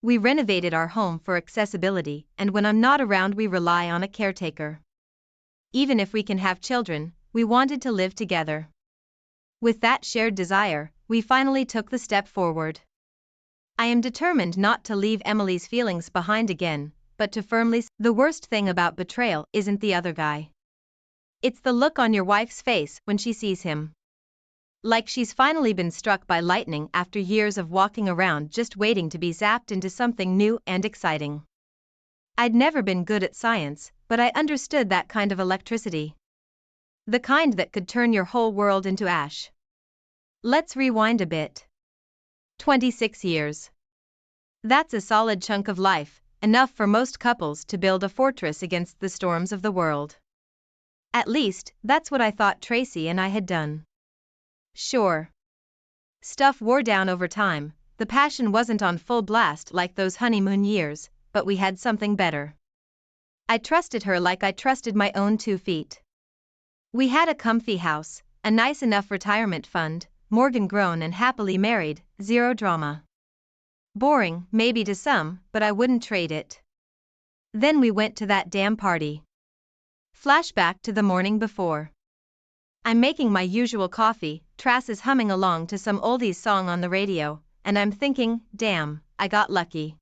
We renovated our home for accessibility, and when I'm not around we rely on a caretaker. Even if we can have children, we wanted to live together. With that shared desire, we finally took the step forward. I am determined not to leave Emily's feelings behind again, but to firmly say the worst thing about betrayal isn't the other guy. It's the look on your wife's face when she sees him. Like she's finally been struck by lightning after years of walking around just waiting to be zapped into something new and exciting. I'd never been good at science, but I understood that kind of electricity. The kind that could turn your whole world into ash. Let's rewind a bit. 26 years. That's a solid chunk of life, enough for most couples to build a fortress against the storms of the world. At least, that's what I thought Tracy and I had done. Sure. Stuff wore down over time, the passion wasn't on full blast like those honeymoon years, but we had something better. I trusted her like I trusted my own 2 feet. We had a comfy house, a nice enough retirement fund, Morgan grown and happily married, zero drama. Boring, maybe to some, but I wouldn't trade it. Then we went to that damn party. Flashback to the morning before. I'm making my usual coffee, Trace is humming along to some oldies song on the radio, and I'm thinking, damn, I got lucky.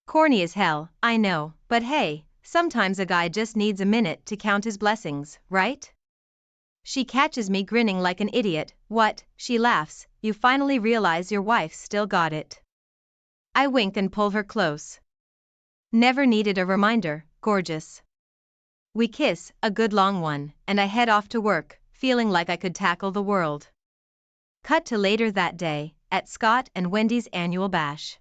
Corny as hell, I know, but hey, sometimes a guy just needs a minute to count his blessings, right? She catches me grinning like an idiot. What? She laughs. You finally realize your wife's still got it. I wink and pull her close. Never needed a reminder, gorgeous. We kiss, a good long one, and I head off to work, feeling like I could tackle the world. Cut to later that day, at Scott and Wendy's annual bash.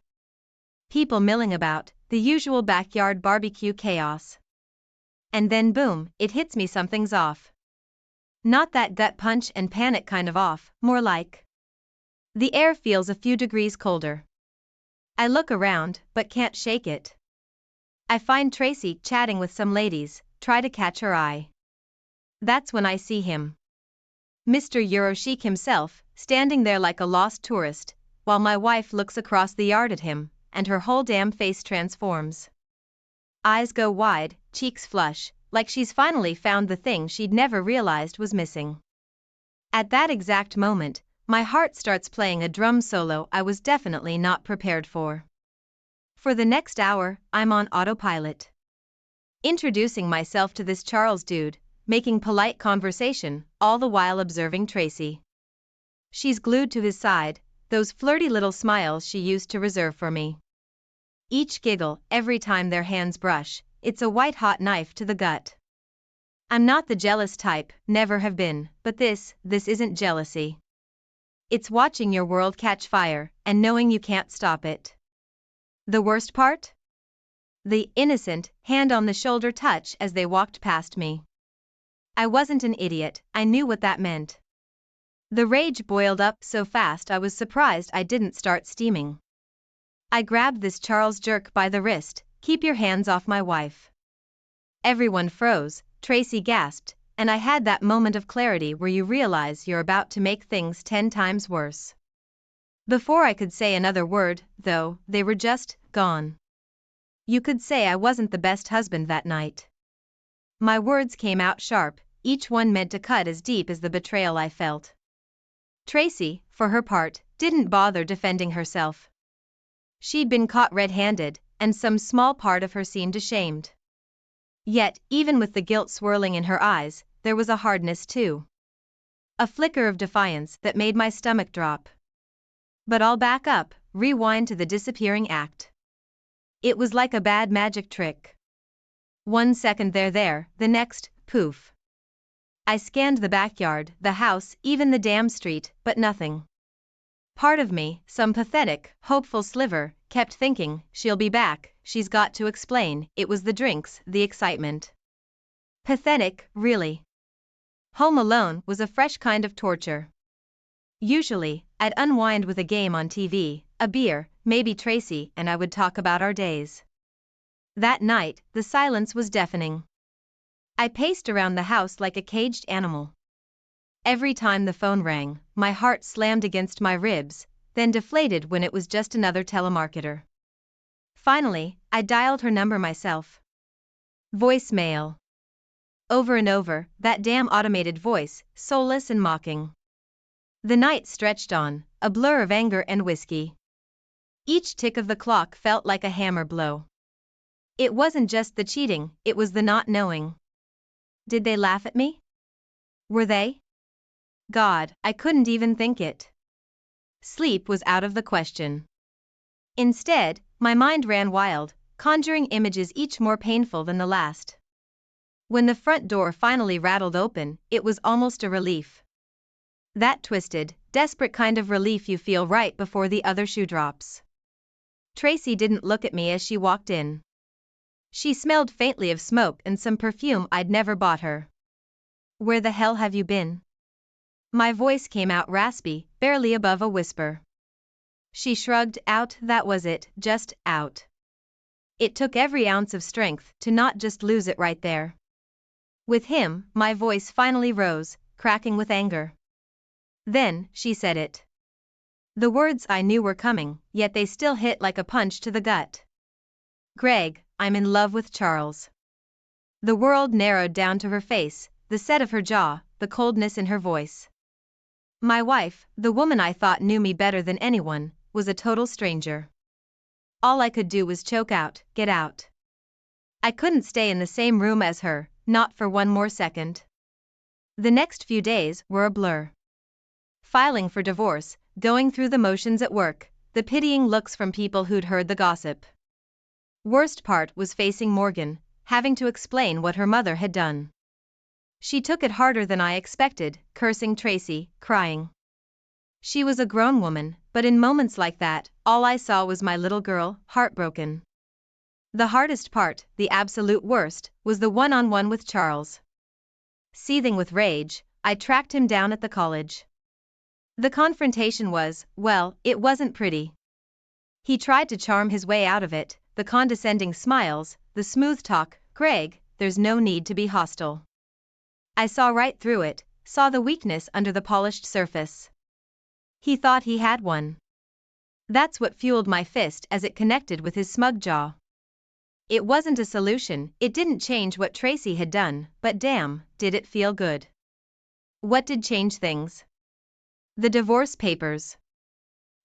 People milling about, the usual backyard barbecue chaos. And then boom, it hits me, something's off. Not that gut punch and panic kind of off, more like the air feels a few degrees colder. I look around, but can't shake it. I find Tracy chatting with some ladies, try to catch her eye. That's when I see him. Mr. Eurochic himself, standing there like a lost tourist, while my wife looks across the yard at him, and her whole damn face transforms. Eyes go wide, cheeks flush, like she's finally found the thing she'd never realized was missing. At that exact moment, my heart starts playing a drum solo I was definitely not prepared for. For the next hour, I'm on autopilot. Introducing myself to this Charles dude, making polite conversation, all the while observing Tracy. She's glued to his side, those flirty little smiles she used to reserve for me. Each giggle, every time their hands brush, it's a white-hot knife to the gut. I'm not the jealous type, never have been, but this isn't jealousy. It's watching your world catch fire, and knowing you can't stop it. The worst part? The innocent, hand-on-the-shoulder touch as they walked past me. I wasn't an idiot, I knew what that meant. The rage boiled up so fast I was surprised I didn't start steaming. I grabbed this Charles jerk by the wrist. Keep your hands off my wife. Everyone froze, Tracy gasped, and I had that moment of clarity where you realize you're about to make things 10 times worse. Before I could say another word, though, they were just gone. You could say I wasn't the best husband that night. My words came out sharp, each one meant to cut as deep as the betrayal I felt. Tracy, for her part, didn't bother defending herself. She'd been caught red-handed, and some small part of her seemed ashamed. Yet, even with the guilt swirling in her eyes, there was a hardness too. A flicker of defiance that made my stomach drop. But I'll back up, rewind to the disappearing act. It was like a bad magic trick. 1 second they're there, the next, poof. I scanned the backyard, the house, even the damn street, but nothing. Part of me, some pathetic, hopeful sliver, kept thinking, she'll be back, she's got to explain, it was the drinks, the excitement. Pathetic, really. Home alone was a fresh kind of torture. Usually, I'd unwind with a game on TV, a beer, maybe Tracy, and I would talk about our days. That night, the silence was deafening. I paced around the house like a caged animal. Every time the phone rang, my heart slammed against my ribs, then deflated when it was just another telemarketer. Finally, I dialed her number myself. Voicemail. Over and over, that damn automated voice, soulless and mocking. The night stretched on, a blur of anger and whiskey. Each tick of the clock felt like a hammer blow. It wasn't just the cheating, it was the not knowing. Did they laugh at me? Were they? God, I couldn't even think it. Sleep was out of the question. Instead, my mind ran wild, conjuring images each more painful than the last. When the front door finally rattled open, it was almost a relief. That twisted, desperate kind of relief you feel right before the other shoe drops. Tracy didn't look at me as she walked in. She smelled faintly of smoke and some perfume I'd never bought her. Where the hell have you been? My voice came out raspy, barely above a whisper. She shrugged. Out, that was it, just out. It took every ounce of strength to not just lose it right there. With him, my voice finally rose, cracking with anger. Then, she said it. The words I knew were coming, yet they still hit like a punch to the gut. Greg, I'm in love with Charles. The world narrowed down to her face, the set of her jaw, the coldness in her voice. My wife, the woman I thought knew me better than anyone, was a total stranger. All I could do was choke out, "Get out." I couldn't stay in the same room as her, not for one more second. The next few days were a blur. Filing for divorce, going through the motions at work, the pitying looks from people who'd heard the gossip. Worst part was facing Morgan, having to explain what her mother had done. She took it harder than I expected, cursing Tracy, crying. She was a grown woman, but in moments like that, all I saw was my little girl, heartbroken. The hardest part, the absolute worst, was the one-on-one with Charles. Seething with rage, I tracked him down at the college. The confrontation was, well, it wasn't pretty. He tried to charm his way out of it, the condescending smiles, the smooth talk. "Greg, there's no need to be hostile." I saw right through it, saw the weakness under the polished surface. He thought he had one. That's what fueled my fist as it connected with his smug jaw. It wasn't a solution, it didn't change what Tracy had done, but damn, did it feel good. What did change things? The divorce papers.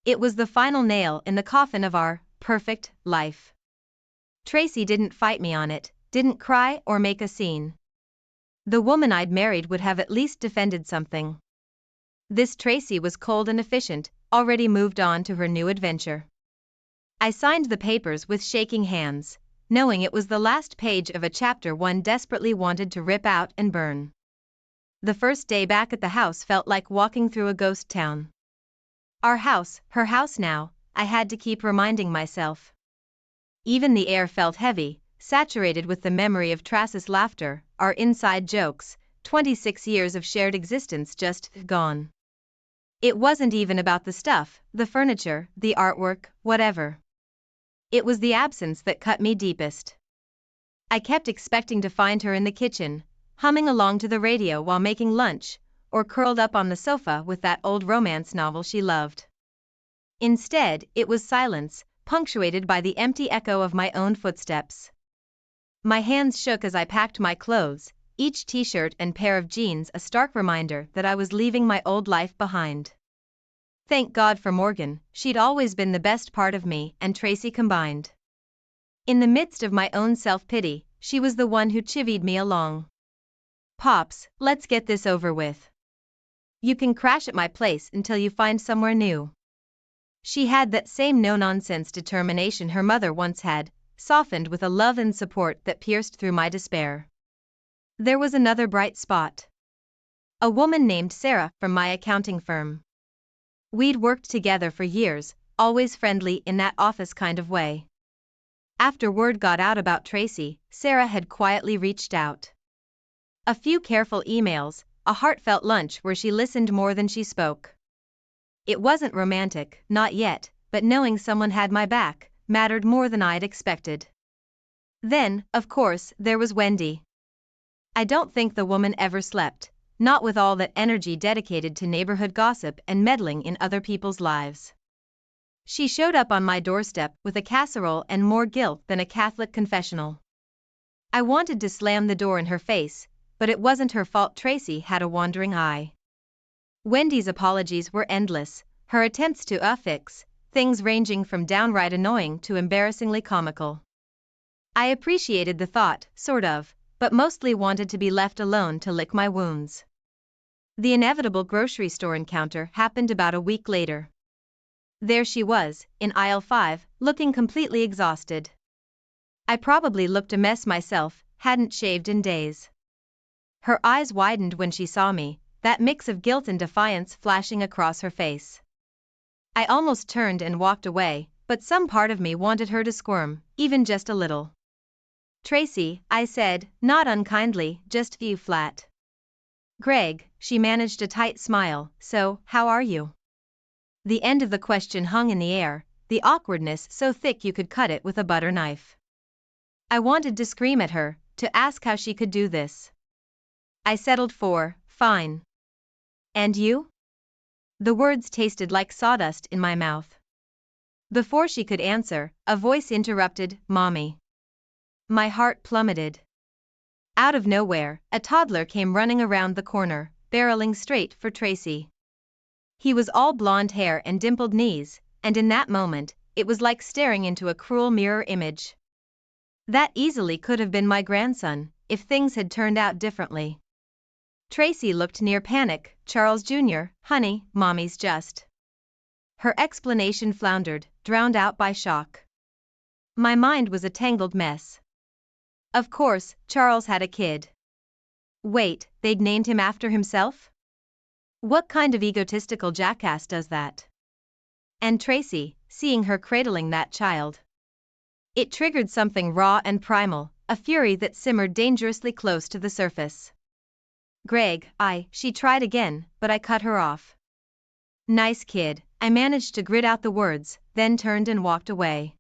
It was the final nail in the coffin of our perfect life. Tracy didn't fight me on it, didn't cry or make a scene. The woman I'd married would have at least defended something. This Tracy was cold and efficient, already moved on to her new adventure. I signed the papers with shaking hands, knowing it was the last page of a chapter one desperately wanted to rip out and burn. The first day back at the house felt like walking through a ghost town. Our house, her house now, I had to keep reminding myself. Even the air felt heavy, saturated with the memory of Tracy's laughter, our inside jokes, 26 years of shared existence just gone. It wasn't even about the stuff, the furniture, the artwork, whatever. It was the absence that cut me deepest. I kept expecting to find her in the kitchen, humming along to the radio while making lunch, or curled up on the sofa with that old romance novel she loved. Instead, it was silence, punctuated by the empty echo of my own footsteps. My hands shook as I packed my clothes, each t-shirt and pair of jeans a stark reminder that I was leaving my old life behind. Thank God for Morgan, she'd always been the best part of me and Tracy combined. In the midst of my own self-pity, she was the one who chivied me along. "Pops, let's get this over with. You can crash at my place until you find somewhere new." She had that same no-nonsense determination her mother once had, softened with a love and support that pierced through my despair. There was another bright spot. A woman named Sarah from my accounting firm. We'd worked together for years, always friendly in that office kind of way. After word got out about Tracy, Sarah had quietly reached out. A few careful emails, a heartfelt lunch where she listened more than she spoke. It wasn't romantic, not yet, but knowing someone had my back mattered more than I'd expected. Then, of course, there was Wendy. I don't think the woman ever slept, not with all that energy dedicated to neighborhood gossip and meddling in other people's lives. She showed up on my doorstep with a casserole and more guilt than a Catholic confessional. I wanted to slam the door in her face, but it wasn't her fault Tracy had a wandering eye. Wendy's apologies were endless, her attempts to fix things ranging from downright annoying to embarrassingly comical. I appreciated the thought, sort of, but mostly wanted to be left alone to lick my wounds. The inevitable grocery store encounter happened about a week later. There she was, in aisle 5, looking completely exhausted. I probably looked a mess myself, hadn't shaved in days. Her eyes widened when she saw me, that mix of guilt and defiance flashing across her face. I almost turned and walked away, but some part of me wanted her to squirm, even just a little. "Tracy," I said, not unkindly, just flat. "Greg," she managed a tight smile, "so, how are you?" The end of the question hung in the air, the awkwardness so thick you could cut it with a butter knife. I wanted to scream at her, to ask how she could do this. I settled for, "Fine." "And you?" The words tasted like sawdust in my mouth. Before she could answer, a voice interrupted, "Mommy." My heart plummeted. Out of nowhere, a toddler came running around the corner, barreling straight for Tracy. He was all blonde hair and dimpled knees, and in that moment, it was like staring into a cruel mirror image. That easily could have been my grandson, if things had turned out differently. Tracy looked near panic. Charles Jr., honey, mommy's just. Her explanation floundered, drowned out by shock. My mind was a tangled mess. Of course, Charles had a kid. Wait, they'd named him after himself? What kind of egotistical jackass does that? And Tracy, seeing her cradling that child. It triggered something raw and primal, a fury that simmered dangerously close to the surface. Greg, she tried again, but I cut her off. Nice kid, I managed to grit out the words, then turned and walked away.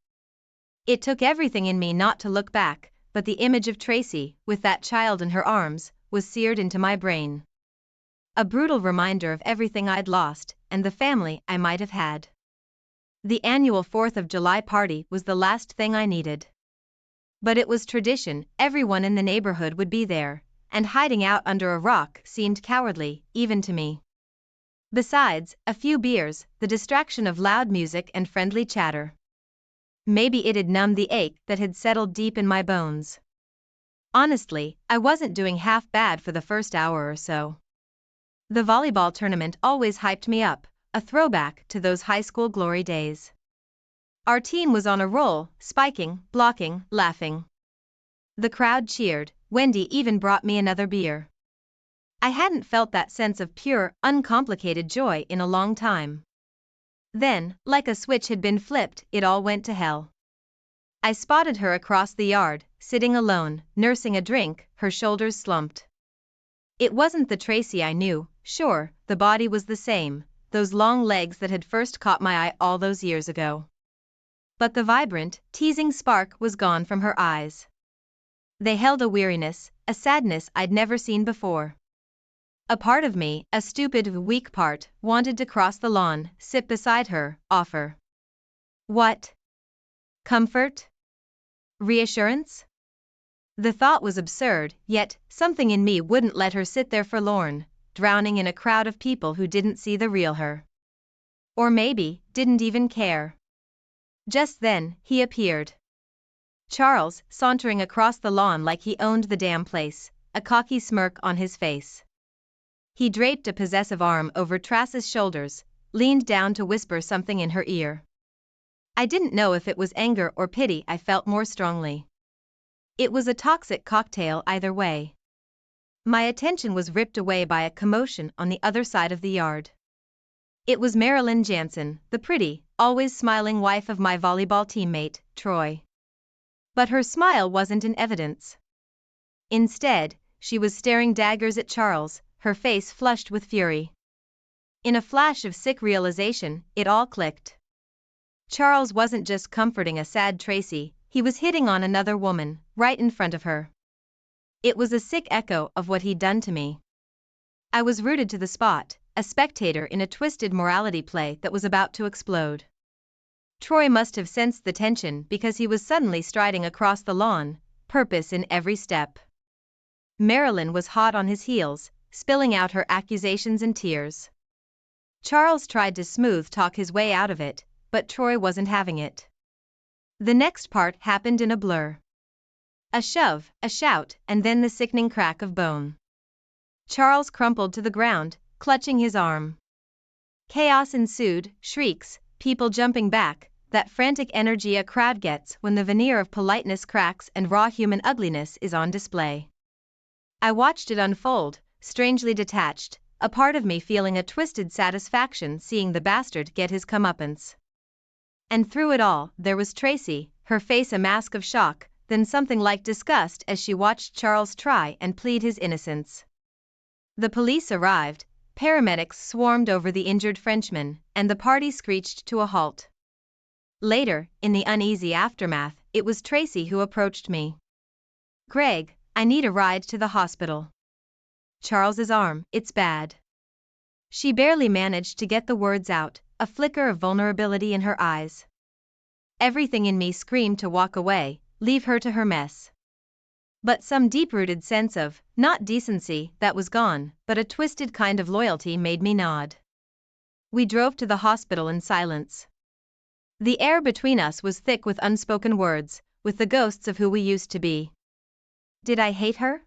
It took everything in me not to look back, but the image of Tracy, with that child in her arms, was seared into my brain. A brutal reminder of everything I'd lost, and the family I might have had. The annual 4th of July party was the last thing I needed. But it was tradition, everyone in the neighborhood would be there, and hiding out under a rock seemed cowardly, even to me. Besides, a few beers, the distraction of loud music and friendly chatter. Maybe it'd numb the ache that had settled deep in my bones. Honestly, I wasn't doing half bad for the first hour or so. The volleyball tournament always hyped me up, a throwback to those high school glory days. Our team was on a roll, spiking, blocking, laughing. The crowd cheered. Wendy even brought me another beer. I hadn't felt that sense of pure, uncomplicated joy in a long time. Then, like a switch had been flipped, it all went to hell. I spotted her across the yard, sitting alone, nursing a drink, her shoulders slumped. It wasn't the Tracy I knew, sure, the body was the same, those long legs that had first caught my eye all those years ago. But the vibrant, teasing spark was gone from her eyes. They held a weariness, a sadness I'd never seen before. A part of me, a stupid, weak part, wanted to cross the lawn, sit beside her, offer. What? Comfort? Reassurance? The thought was absurd, yet, something in me wouldn't let her sit there forlorn, drowning in a crowd of people who didn't see the real her. Or maybe, didn't even care. Just then, he appeared. Charles, sauntering across the lawn like he owned the damn place, a cocky smirk on his face. He draped a possessive arm over Trace's shoulders, leaned down to whisper something in her ear. I didn't know if it was anger or pity I felt more strongly. It was a toxic cocktail either way. My attention was ripped away by a commotion on the other side of the yard. It was Marilyn Jansen, the pretty, always smiling wife of my volleyball teammate, Troy. But her smile wasn't in evidence. Instead, she was staring daggers at Charles, her face flushed with fury. In a flash of sick realization, it all clicked. Charles wasn't just comforting a sad Tracy, he was hitting on another woman, right in front of her. It was a sick echo of what he'd done to me. I was rooted to the spot, a spectator in a twisted morality play that was about to explode. Troy must have sensed the tension because he was suddenly striding across the lawn, purpose in every step. Marilyn was hot on his heels, spilling out her accusations and tears. Charles tried to smooth talk his way out of it, but Troy wasn't having it. The next part happened in a blur. A shove, a shout, and then the sickening crack of bone. Charles crumpled to the ground, clutching his arm. Chaos ensued, shrieks, people jumping back, that frantic energy a crowd gets when the veneer of politeness cracks and raw human ugliness is on display. I watched it unfold, strangely detached, a part of me feeling a twisted satisfaction seeing the bastard get his comeuppance. And through it all, there was Tracy, her face a mask of shock, then something like disgust as she watched Charles try and plead his innocence. The police arrived, paramedics swarmed over the injured Frenchman, and the party screeched to a halt. Later, in the uneasy aftermath, it was Tracy who approached me. Greg, I need a ride to the hospital. Charles's arm, it's bad. She barely managed to get the words out, a flicker of vulnerability in her eyes. Everything in me screamed to walk away, leave her to her mess. But some deep-rooted sense of, not decency, that was gone, but a twisted kind of loyalty made me nod. We drove to the hospital in silence. The air between us was thick with unspoken words, with the ghosts of who we used to be. Did I hate her?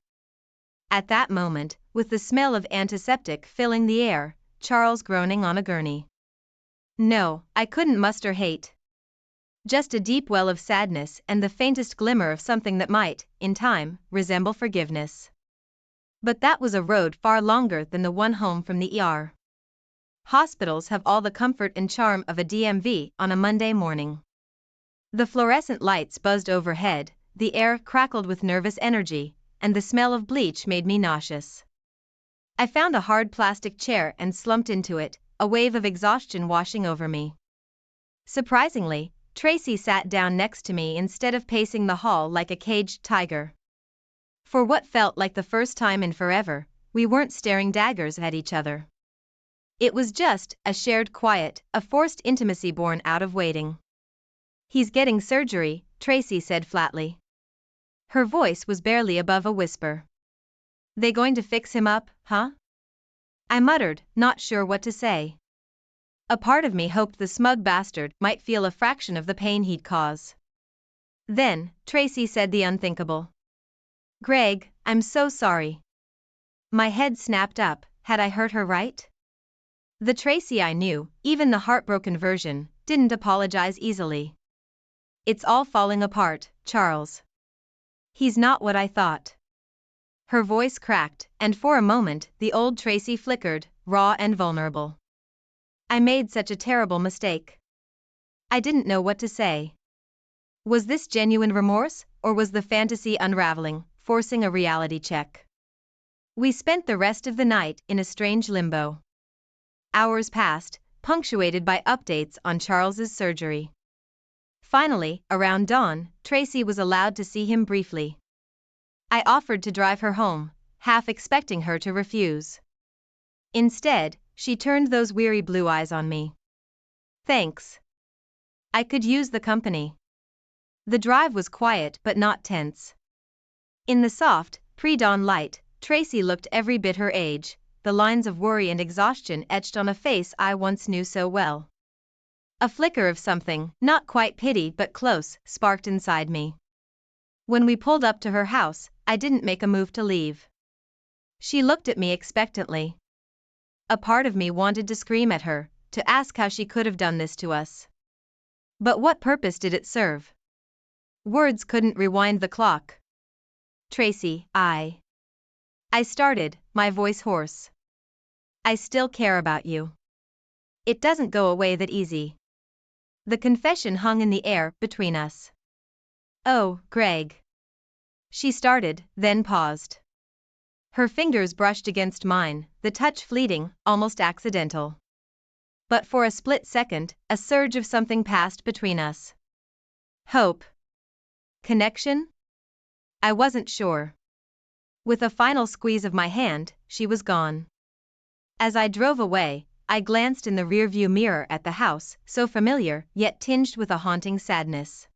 At that moment, with the smell of antiseptic filling the air, Charles groaning on a gurney. No, I couldn't muster hate. Just a deep well of sadness and the faintest glimmer of something that might, in time, resemble forgiveness. But that was a road far longer than the one home from the ER. Hospitals have all the comfort and charm of a DMV on a Monday morning. The fluorescent lights buzzed overhead, the air crackled with nervous energy, and the smell of bleach made me nauseous. I found a hard plastic chair and slumped into it, a wave of exhaustion washing over me. Surprisingly, Tracy sat down next to me instead of pacing the hall like a caged tiger. For what felt like the first time in forever, we weren't staring daggers at each other. It was just a shared quiet, a forced intimacy born out of waiting. "He's getting surgery," Tracy said flatly. Her voice was barely above a whisper. "They going to fix him up, huh?" I muttered, not sure what to say. A part of me hoped the smug bastard might feel a fraction of the pain he'd cause. Then, Tracy said the unthinkable. "Greg, I'm so sorry." My head snapped up. Had I heard her right? The Tracy I knew, even the heartbroken version, didn't apologize easily. "It's all falling apart, Charles. He's not what I thought." Her voice cracked, and for a moment the old Tracy flickered, raw and vulnerable. I made such a terrible mistake. I didn't know what to say. Was this genuine remorse, or was the fantasy unraveling, forcing a reality check? We spent the rest of the night in a strange limbo. Hours passed, punctuated by updates on Charles's surgery. Finally, around dawn, Tracy was allowed to see him briefly. I offered to drive her home, half expecting her to refuse. Instead, she turned those weary blue eyes on me. "Thanks. I could use the company." The drive was quiet but not tense. In the soft, pre-dawn light, Tracy looked every bit her age, the lines of worry and exhaustion etched on a face I once knew so well. A flicker of something, not quite pity but close, sparked inside me. When we pulled up to her house, I didn't make a move to leave. She looked at me expectantly. A part of me wanted to scream at her, to ask how she could have done this to us. But what purpose did it serve? Words couldn't rewind the clock. "Tracy, I started, my voice hoarse. "I still care about you. It doesn't go away that easy." The confession hung in the air between us. "Oh, Greg." She started, then paused. Her fingers brushed against mine, the touch fleeting, almost accidental. But for a split second, a surge of something passed between us. Hope. Connection? I wasn't sure. With a final squeeze of my hand, she was gone. As I drove away, I glanced in the rearview mirror at the house, so familiar, yet tinged with a haunting sadness.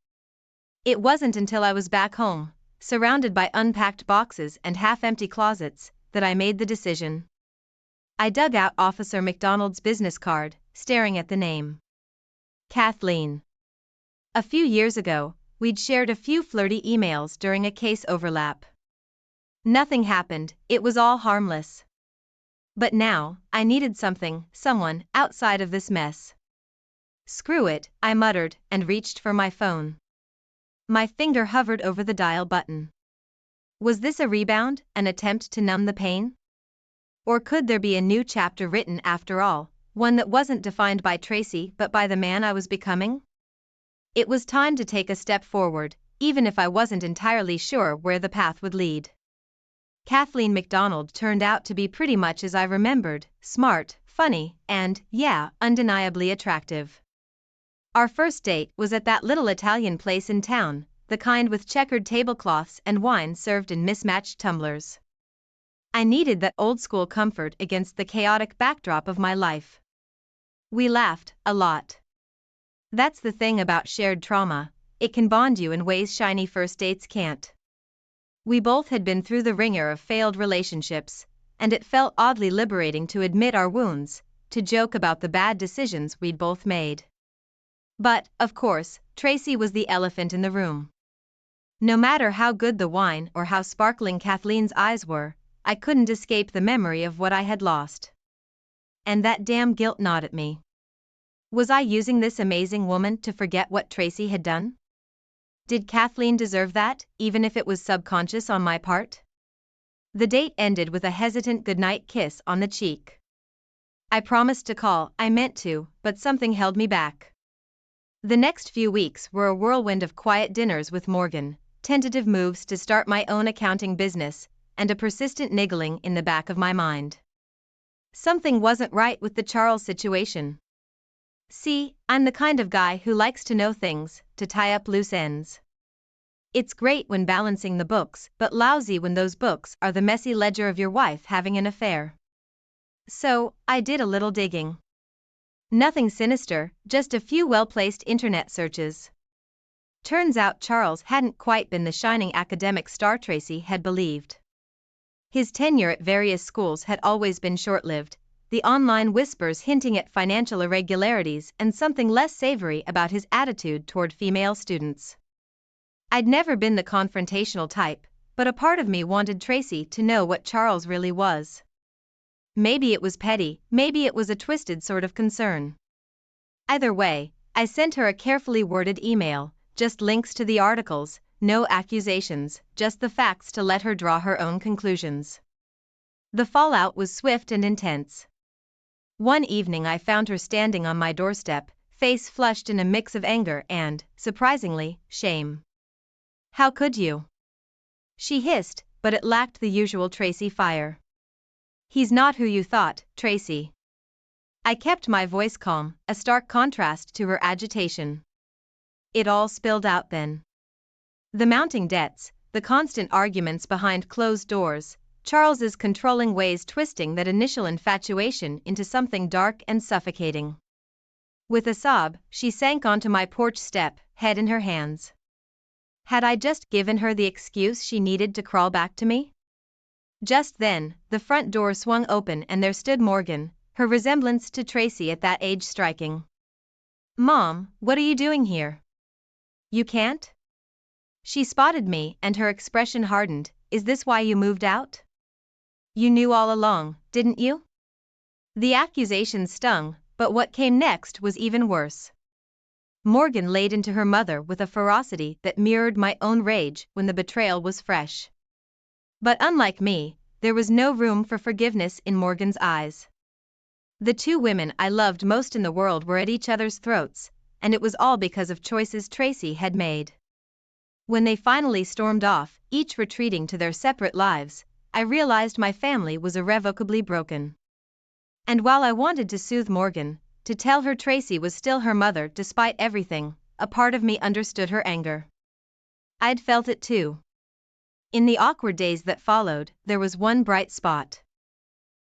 It wasn't until I was back home, surrounded by unpacked boxes and half-empty closets, that I made the decision. I dug out Officer McDonald's business card, staring at the name. Kathleen. A few years ago, we'd shared a few flirty emails during a case overlap. Nothing happened, it was all harmless. But now, I needed someone, outside of this mess. "Screw it," I muttered, and reached for my phone. My finger hovered over the dial button. Was this a rebound, an attempt to numb the pain? Or could there be a new chapter written after all, one that wasn't defined by Tracy but by the man I was becoming? It was time to take a step forward, even if I wasn't entirely sure where the path would lead. Kathleen McDonald turned out to be pretty much as I remembered, smart, funny, and, yeah, undeniably attractive. Our first date was at that little Italian place in town, the kind with checkered tablecloths and wine served in mismatched tumblers. I needed that old-school comfort against the chaotic backdrop of my life. We laughed, a lot. That's the thing about shared trauma, it can bond you in ways shiny first dates can't. We both had been through the ringer of failed relationships, and it felt oddly liberating to admit our wounds, to joke about the bad decisions we'd both made. But, of course, Tracy was the elephant in the room. No matter how good the wine or how sparkling Kathleen's eyes were, I couldn't escape the memory of what I had lost. And that damn guilt gnawed at me. Was I using this amazing woman to forget what Tracy had done? Did Kathleen deserve that, even if it was subconscious on my part? The date ended with a hesitant goodnight kiss on the cheek. I promised to call, I meant to, but something held me back. The next few weeks were a whirlwind of quiet dinners with Morgan, tentative moves to start my own accounting business, and a persistent niggling in the back of my mind. Something wasn't right with the Charles situation. See, I'm the kind of guy who likes to know things, to tie up loose ends. It's great when balancing the books, but lousy when those books are the messy ledger of your wife having an affair. So, I did a little digging. Nothing sinister, just a few well-placed internet searches. Turns out Charles hadn't quite been the shining academic star Tracy had believed. His tenure at various schools had always been short-lived, the online whispers hinting at financial irregularities and something less savory about his attitude toward female students. I'd never been the confrontational type, but a part of me wanted Tracy to know what Charles really was. Maybe it was petty, maybe it was a twisted sort of concern. Either way, I sent her a carefully worded email, just links to the articles, no accusations, just the facts to let her draw her own conclusions. The fallout was swift and intense. One evening I found her standing on my doorstep, face flushed in a mix of anger and, surprisingly, shame. "How could you?" she hissed, but it lacked the usual Tracy fire. "He's not who you thought, Tracy." I kept my voice calm, a stark contrast to her agitation. It all spilled out then. The mounting debts, the constant arguments behind closed doors, Charles's controlling ways twisting that initial infatuation into something dark and suffocating. With a sob, she sank onto my porch step, head in her hands. Had I just given her the excuse she needed to crawl back to me? Just then, the front door swung open and there stood Morgan, her resemblance to Tracy at that age striking. "Mom, what are you doing here? You can't?" She spotted me and her expression hardened. "Is this why you moved out? You knew all along, didn't you?" The accusation stung, but what came next was even worse. Morgan laid into her mother with a ferocity that mirrored my own rage when the betrayal was fresh. But unlike me, there was no room for forgiveness in Morgan's eyes. The two women I loved most in the world were at each other's throats, and it was all because of choices Tracy had made. When they finally stormed off, each retreating to their separate lives, I realized my family was irrevocably broken. And while I wanted to soothe Morgan, to tell her Tracy was still her mother despite everything, a part of me understood her anger. I'd felt it too. In the awkward days that followed, there was one bright spot.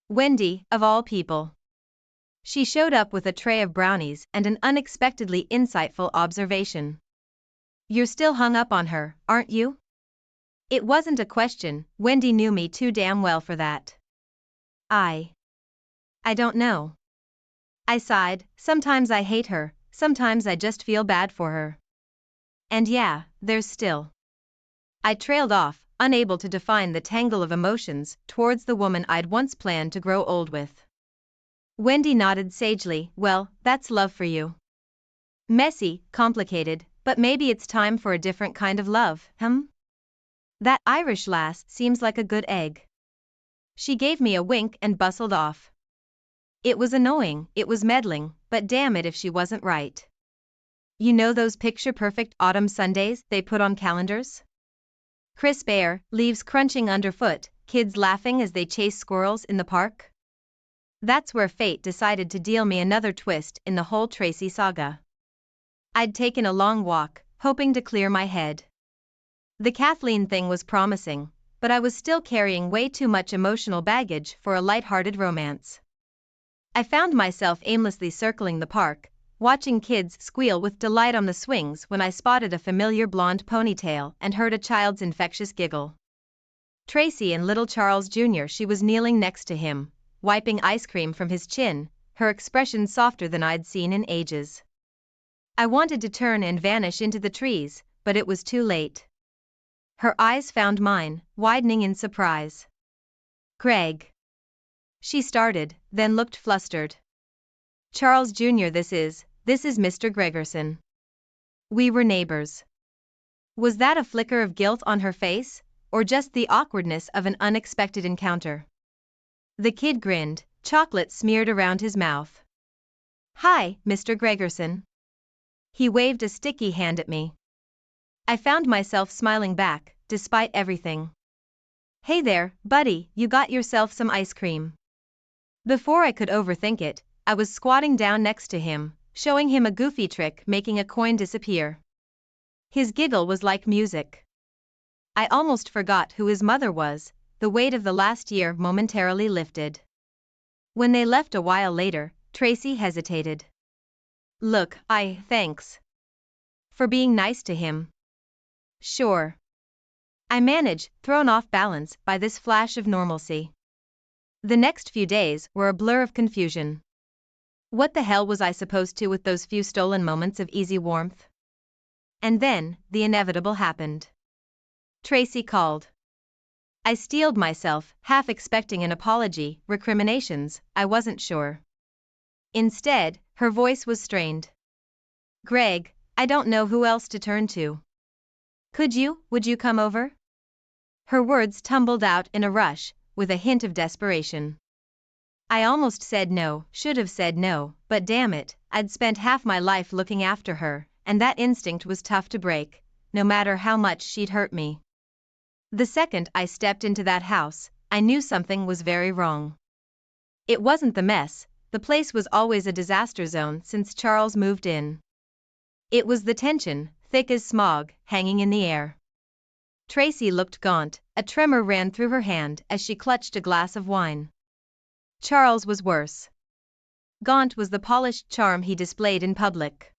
Wendy, of all people. She showed up with a tray of brownies and an unexpectedly insightful observation. "You're still hung up on her, aren't you?" It wasn't a question, Wendy knew me too damn well for that. I don't know. I sighed, sometimes I hate her, sometimes I just feel bad for her. And yeah, there's still. I trailed off, unable to define the tangle of emotions towards the woman I'd once planned to grow old with. Wendy nodded sagely. "Well, that's love for you. Messy, complicated, but maybe it's time for a different kind of love, That Irish lass seems like a good egg." She gave me a wink and bustled off. It was annoying, it was meddling, but damn it if she wasn't right. You know those picture-perfect autumn Sundays they put on calendars? Crisp air, leaves crunching underfoot, kids laughing as they chase squirrels in the park? That's where fate decided to deal me another twist in the whole Tracy saga. I'd taken a long walk, hoping to clear my head. The Kathleen thing was promising, but I was still carrying way too much emotional baggage for a light-hearted romance. I found myself aimlessly circling the park, watching kids squeal with delight on the swings when I spotted a familiar blonde ponytail and heard a child's infectious giggle. Tracy and little Charles Jr. She was kneeling next to him, wiping ice cream from his chin, her expression softer than I'd seen in ages. I wanted to turn and vanish into the trees, but it was too late. Her eyes found mine, widening in surprise. Greg. She started, then looked flustered. Charles Jr. This is Mr. Gregerson. We were neighbors. Was that a flicker of guilt on her face, or just the awkwardness of an unexpected encounter? The kid grinned, chocolate smeared around his mouth. Hi, Mr. Gregerson. He waved a sticky hand at me. I found myself smiling back, despite everything. Hey there, buddy, you got yourself some ice cream. Before I could overthink it, I was squatting down next to him, showing him a goofy trick, making a coin disappear. His giggle was like music. I almost forgot who his mother was, the weight of the last year momentarily lifted. When they left a while later, Tracy hesitated. Look, thanks. For being nice to him. Sure. I managed, thrown off balance by this flash of normalcy. The next few days were a blur of confusion. What the hell was I supposed to with those few stolen moments of easy warmth? And then, the inevitable happened. Tracy called. I steeled myself, half expecting an apology, recriminations, I wasn't sure. Instead, her voice was strained. Greg, I don't know who else to turn to. Would you come over? Her words tumbled out in a rush, with a hint of desperation. I almost said no, should have said no, but damn it, I'd spent half my life looking after her, and that instinct was tough to break, no matter how much she'd hurt me. The second I stepped into that house, I knew something was very wrong. It wasn't the mess, the place was always a disaster zone since Charles moved in. It was the tension, thick as smog, hanging in the air. Tracy looked gaunt, a tremor ran through her hand as she clutched a glass of wine. Charles was worse. Gaunt was the polished charm he displayed in public.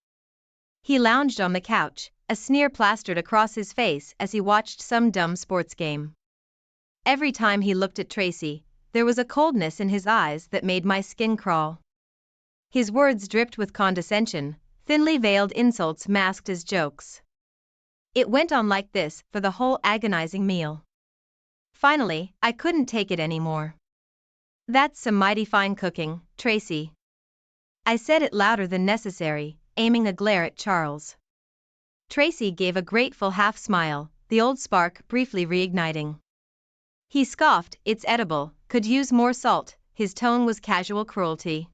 He lounged on the couch, a sneer plastered across his face as he watched some dumb sports game. Every time he looked at Tracy, there was a coldness in his eyes that made my skin crawl. His words dripped with condescension, thinly veiled insults masked as jokes. It went on like this for the whole agonizing meal. Finally, I couldn't take it anymore. That's some mighty fine cooking, Tracy. I said it louder than necessary, aiming a glare at Charles. Tracy gave a grateful half smile, the old spark briefly reigniting. He scoffed, it's edible, could use more salt, his tone was casual cruelty.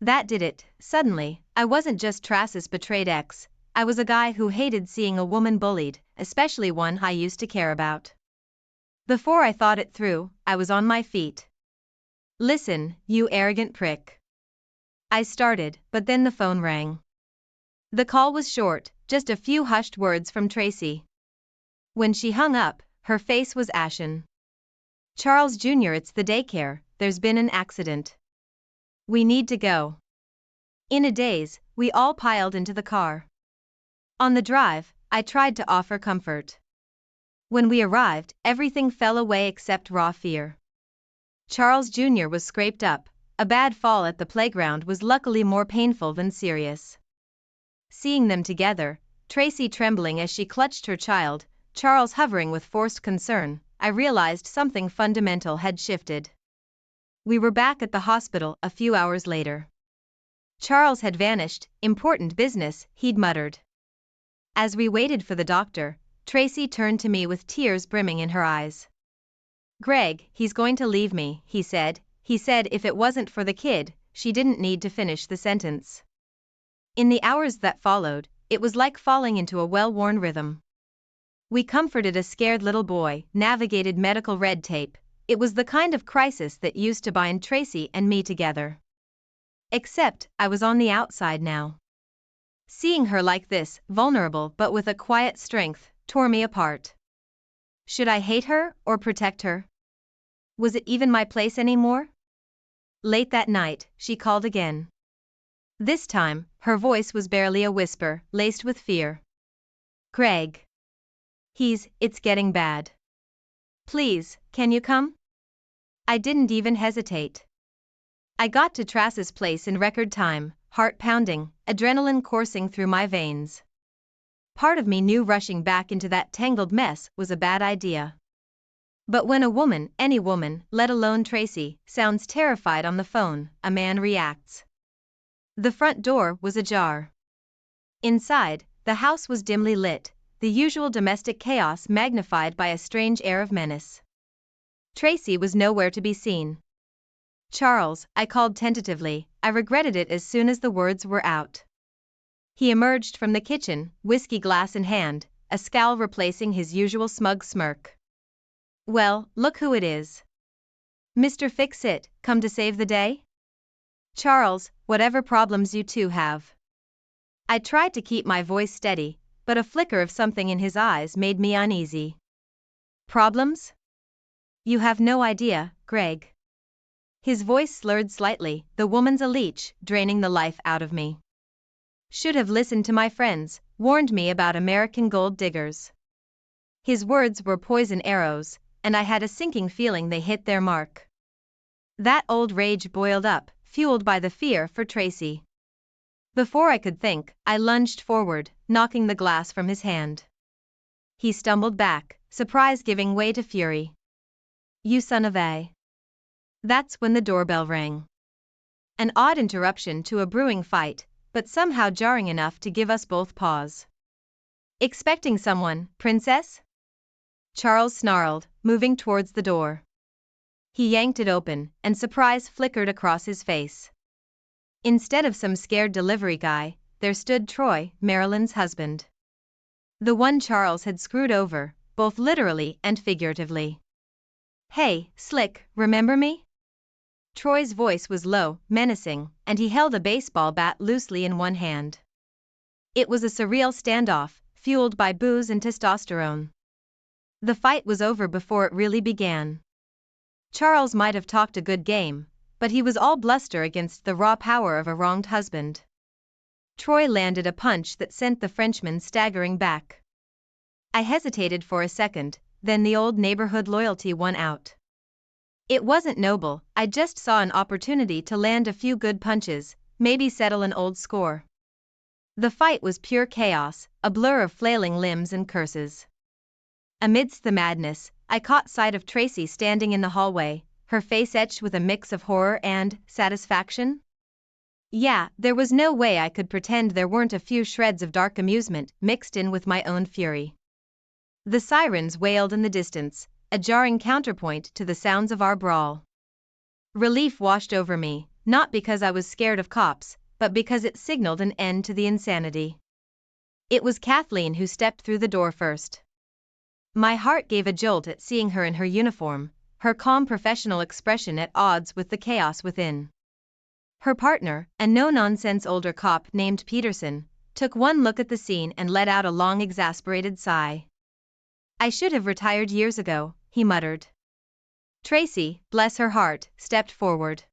That did it, suddenly, I wasn't just Tracy's betrayed ex, I was a guy who hated seeing a woman bullied, especially one I used to care about. Before I thought it through, I was on my feet. Listen, you arrogant prick. I started, but then the phone rang. The call was short, just a few hushed words from Tracy. When she hung up, her face was ashen. Charles Jr. It's the daycare, there's been an accident. We need to go. In a daze, we all piled into the car. On the drive, I tried to offer comfort. When we arrived, everything fell away except raw fear. Charles Jr. was scraped up, a bad fall at the playground was luckily more painful than serious. Seeing them together, Tracy trembling as she clutched her child, Charles hovering with forced concern, I realized something fundamental had shifted. We were back at the hospital a few hours later. Charles had vanished, important business, he'd muttered. As we waited for the doctor, Tracy turned to me with tears brimming in her eyes. Greg, he's going to leave me, he said if it wasn't for the kid, she didn't need to finish the sentence. In the hours that followed, it was like falling into a well-worn rhythm. We comforted a scared little boy, navigated medical red tape, it was the kind of crisis that used to bind Tracy and me together. Except, I was on the outside now. Seeing her like this, vulnerable but with a quiet strength, tore me apart. Should I hate her or protect her? Was it even my place anymore? Late that night, she called again. This time, her voice was barely a whisper, laced with fear. Greg. It's getting bad. Please, can you come? I didn't even hesitate. I got to Trace's place in record time, heart pounding, adrenaline coursing through my veins. Part of me knew rushing back into that tangled mess was a bad idea. But when a woman, any woman, let alone Tracy, sounds terrified on the phone, a man reacts. The front door was ajar. Inside, the house was dimly lit, the usual domestic chaos magnified by a strange air of menace. Tracy was nowhere to be seen. Charles, I called tentatively, I regretted it as soon as the words were out. He emerged from the kitchen, whiskey glass in hand, a scowl replacing his usual smug smirk. Well, look who it is. Mr. Fix-It, come to save the day? Charles, whatever problems you two have. I tried to keep my voice steady, but a flicker of something in his eyes made me uneasy. Problems? You have no idea, Greg. His voice slurred slightly, the woman's a leech, draining the life out of me. Should have listened to my friends, warned me about American gold diggers. His words were poison arrows, and I had a sinking feeling they hit their mark. That old rage boiled up, fueled by the fear for Tracy. Before I could think, I lunged forward, knocking the glass from his hand. He stumbled back, surprise giving way to fury. You son of a... That's when the doorbell rang. An odd interruption to a brewing fight, but somehow jarring enough to give us both pause. Expecting someone, princess? Charles snarled, moving towards the door. He yanked it open, and surprise flickered across his face. Instead of some scared delivery guy, there stood Troy, Marilyn's husband. The one Charles had screwed over, both literally and figuratively. Hey, Slick, remember me? Troy's voice was low, menacing, and he held a baseball bat loosely in one hand. It was a surreal standoff, fueled by booze and testosterone. The fight was over before it really began. Charles might have talked a good game, but he was all bluster against the raw power of a wronged husband. Troy landed a punch that sent the Frenchman staggering back. I hesitated for a second, then the old neighborhood loyalty won out. It wasn't noble, I just saw an opportunity to land a few good punches, maybe settle an old score. The fight was pure chaos, a blur of flailing limbs and curses. Amidst the madness, I caught sight of Tracy standing in the hallway, her face etched with a mix of horror and satisfaction. Yeah, there was no way I could pretend there weren't a few shreds of dark amusement mixed in with my own fury. The sirens wailed in the distance, a jarring counterpoint to the sounds of our brawl. Relief washed over me, not because I was scared of cops, but because it signaled an end to the insanity. It was Kathleen who stepped through the door first. My heart gave a jolt at seeing her in her uniform, her calm professional expression at odds with the chaos within. Her partner, a no-nonsense older cop named Peterson, took one look at the scene and let out a long exasperated sigh. I should have retired years ago, he muttered. Tracy, bless her heart, stepped forward.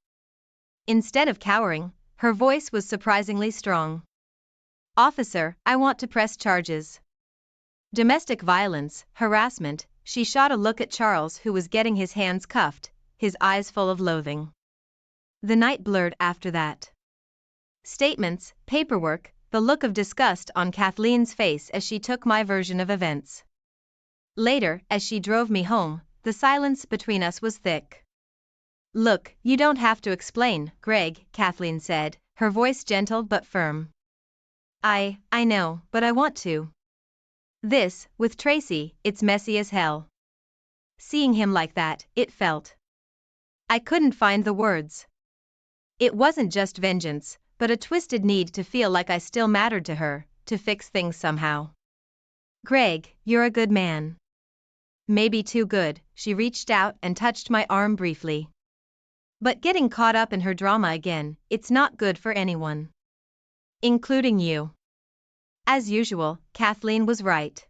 Instead of cowering, her voice was surprisingly strong. Officer, I want to press charges. Domestic violence, harassment, she shot a look at Charles who was getting his hands cuffed, his eyes full of loathing. The night blurred after that. Statements, paperwork, the look of disgust on Kathleen's face as she took my version of events. Later, as she drove me home, the silence between us was thick. Look, you don't have to explain, Greg, Kathleen said, her voice gentle but firm. I know, but I want to. This, with Tracy, it's messy as hell. Seeing him like that, it felt. I couldn't find the words. It wasn't just vengeance, but a twisted need to feel like I still mattered to her, to fix things somehow. Greg, you're a good man. Maybe too good, she reached out and touched my arm briefly. But getting caught up in her drama again, it's not good for anyone. Including you. As usual, Kathleen was right.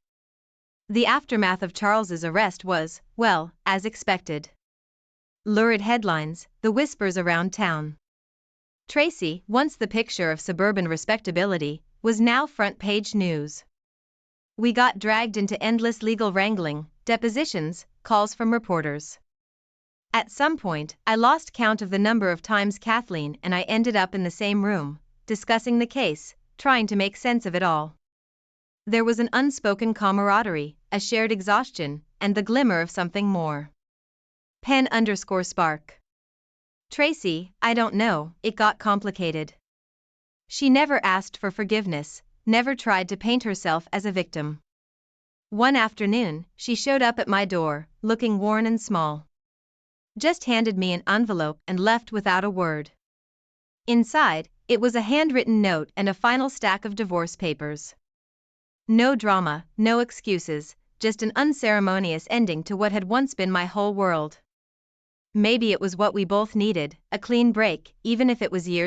The aftermath of Charles's arrest was, well, as expected. Lurid headlines, the whispers around town. Tracy, once the picture of suburban respectability, was now front-page news. We got dragged into endless legal wrangling, depositions, calls from reporters. At some point, I lost count of the number of times Kathleen and I ended up in the same room, discussing the case, trying to make sense of it all. There was an unspoken camaraderie, a shared exhaustion, and the glimmer of something more. pen_spark. Tracy, I don't know, it got complicated. She never asked for forgiveness, never tried to paint herself as a victim. One afternoon, she showed up at my door, looking worn and small. Just handed me an envelope and left without a word. Inside, it was a handwritten note and a final stack of divorce papers. No drama, no excuses, just an unceremonious ending to what had once been my whole world. Maybe it was what we both needed, a clean break, even if it was years